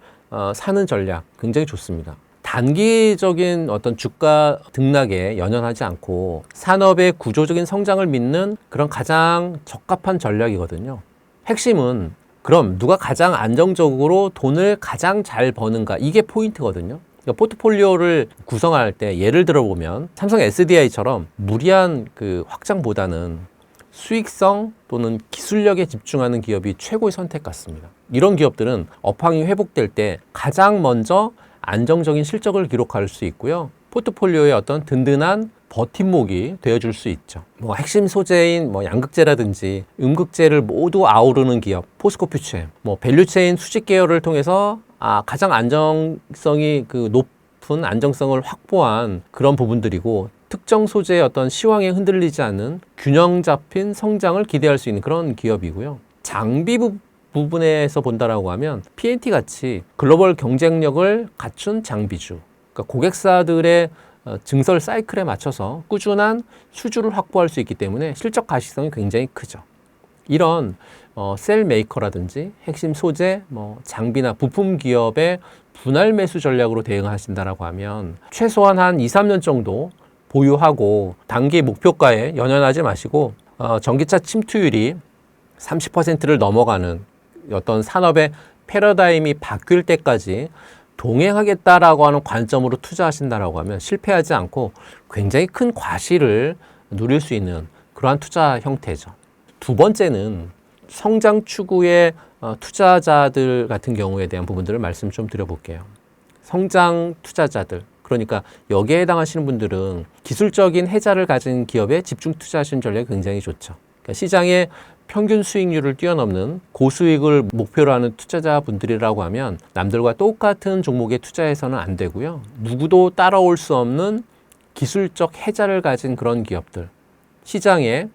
사는 전략 굉장히 좋습니다. 단기적인 어떤 주가 등락에 연연하지 않고 산업의 구조적인 성장을 믿는 그런 가장 적합한 전략이거든요. 핵심은 그럼 누가 가장 안정적으로 돈을 가장 잘 버는가, 이게 포인트거든요. 그러니까 포트폴리오를 구성할 때 예를 들어 보면 삼성 SDI처럼 무리한 그 확장보다는 수익성 또는 기술력에 집중하는 기업이 최고의 선택 같습니다. 이런 기업들은 업황이 회복될 때 가장 먼저 안정적인 실적을 기록할 수 있고요. 포트폴리오의 어떤 든든한 버팀목이 되어줄 수 있죠. 핵심 소재인 양극재라든지 음극재를 모두 아우르는 기업, 포스코 퓨처엠, 밸류체인 수직 계열을 통해서 가장 안정성이 높은 안정성을 확보한 그런 부분들이고, 특정 소재의 어떤 시황에 흔들리지 않는 균형 잡힌 성장을 기대할 수 있는 그런 기업이고요. 장비 부분에서 본다라고 하면 P&T 같이 글로벌 경쟁력을 갖춘 장비주, 그러니까 고객사들의 증설 사이클에 맞춰서 꾸준한 수주를 확보할 수 있기 때문에 실적 가시성이 굉장히 크죠. 이런 셀 메이커라든지 핵심 소재, 장비나 부품 기업의 분할 매수 전략으로 대응하신다라고 하면 최소한 한 2, 3년 정도 보유하고 단기 목표가에 연연하지 마시고 전기차 침투율이 30%를 넘어가는 어떤 산업의 패러다임이 바뀔 때까지 동행하겠다라고 하는 관점으로 투자하신다라고 하면 실패하지 않고 굉장히 큰 과실을 누릴 수 있는 그러한 투자 형태죠. 두 번째는 성장 추구의 투자자들 같은 경우에 대한 부분들을 말씀 좀 드려볼게요. 성장 투자자들, 그러니까 여기에 해당하시는 분들은 기술적인 혜자를 가진 기업에 집중 투자하시는 전략이 굉장히 좋죠. 그러니까 시장의 평균 수익률을 뛰어넘는 고수익을 목표로 하는 투자자분들이라고 하면 남들과 똑같은 종목에 투자해서는 안 되고요. 누구도 따라올 수 없는 기술적 혜자를 가진 그런 기업들, 시장에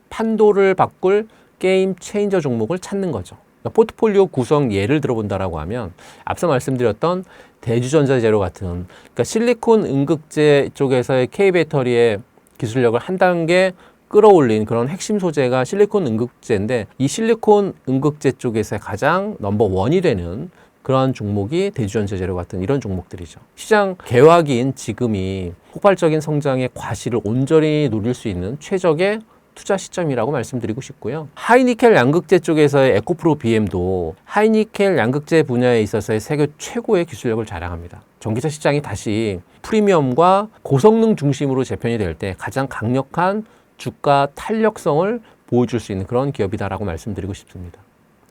판도를 바꿀 게임 체인저 종목을 찾는 거죠. 포트폴리오 구성 예를 들어본다라고 하면 앞서 말씀드렸던 대주전자재료 같은 그러니까 실리콘 음극재 쪽에서의 K배터리의 기술력을 한 단계 끌어올린 그런 핵심 소재가 실리콘 음극재인데 이 실리콘 음극재 쪽에서 가장 넘버 원이 되는 그러한 종목이 대주전자재료 같은 이런 종목들이죠. 시장 개화기인 지금이 폭발적인 성장의 과실을 온전히 누릴 수 있는 최적의 투자 시점이라고 말씀드리고 싶고요. 하이니켈 양극재 쪽에서의 에코프로 BM도 하이니켈 양극재 분야에 있어서의 세계 최고의 기술력을 자랑합니다. 전기차 시장이 다시 프리미엄과 고성능 중심으로 재편이 될 때 가장 강력한 주가 탄력성을 보여줄 수 있는 그런 기업이다라고 말씀드리고 싶습니다.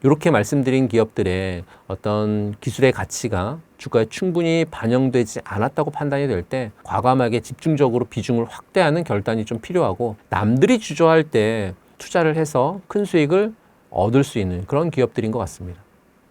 이렇게 말씀드린 기업들의 어떤 기술의 가치가 주가에 충분히 반영되지 않았다고 판단이 될 때 과감하게 집중적으로 비중을 확대하는 결단이 좀 필요하고 남들이 주저할 때 투자를 해서 큰 수익을 얻을 수 있는 그런 기업들인 것 같습니다.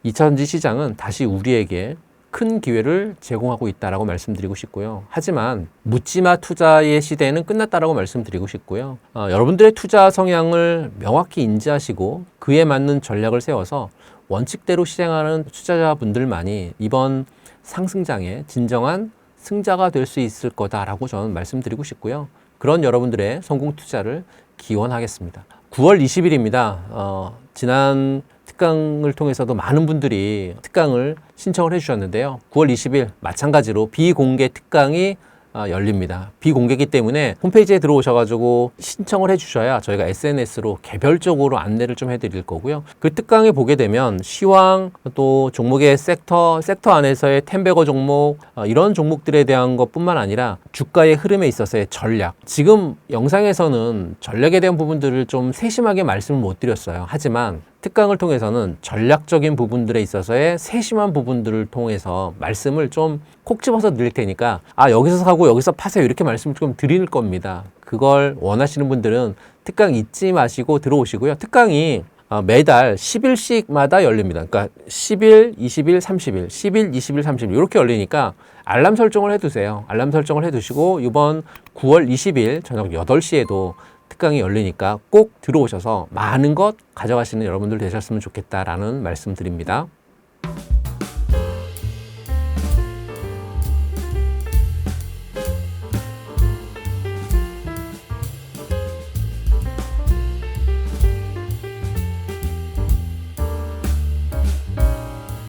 2차전지 시장은 다시 우리에게 큰 기회를 제공하고 있다라고 말씀드리고 싶고요. 하지만 묻지마 투자의 시대는 끝났다라고 말씀드리고 싶고요. 여러분들의 투자 성향을 명확히 인지하시고 그에 맞는 전략을 세워서 원칙대로 실행하는 투자자분들만이 이번 상승장의 진정한 승자가 될 수 있을 거다라고 저는 말씀드리고 싶고요. 그런 여러분들의 성공 투자를 기원하겠습니다. 9월 20일입니다. 지난 특강을 통해서도 많은 분들이 특강을 신청을 해주셨는데요. 9월 20일 마찬가지로 비공개 특강이 열립니다. 비공개이기 때문에 홈페이지에 들어오셔가지고 신청을 해주셔야 저희가 SNS로 개별적으로 안내를 좀 해드릴 거고요. 그 특강에 보게 되면 시황 또 종목의 섹터 안에서의 텐베거 종목 이런 종목들에 대한 것뿐만 아니라 주가의 흐름에 있어서의 전략. 지금 영상에서는 전략에 대한 부분들을 좀 세심하게 말씀을 못 드렸어요. 하지만 특강을 통해서는 전략적인 부분들에 있어서의 세심한 부분들을 통해서 말씀을 좀 콕 집어서 드릴 테니까 여기서 사고 여기서 파세요 이렇게 말씀을 좀 드릴 겁니다. 그걸 원하시는 분들은 특강 잊지 마시고 들어오시고요. 특강이 매달 10일씩마다 열립니다. 그러니까 10일, 20일, 30일, 10일, 20일, 30일 이렇게 열리니까 알람 설정을 해두세요. 알람 설정을 해두시고 이번 9월 20일 저녁 8시에도 특강이 열리니까 꼭 들어오셔서 많은 것 가져가시는 여러분들 되셨으면 좋겠다라는 말씀 드립니다.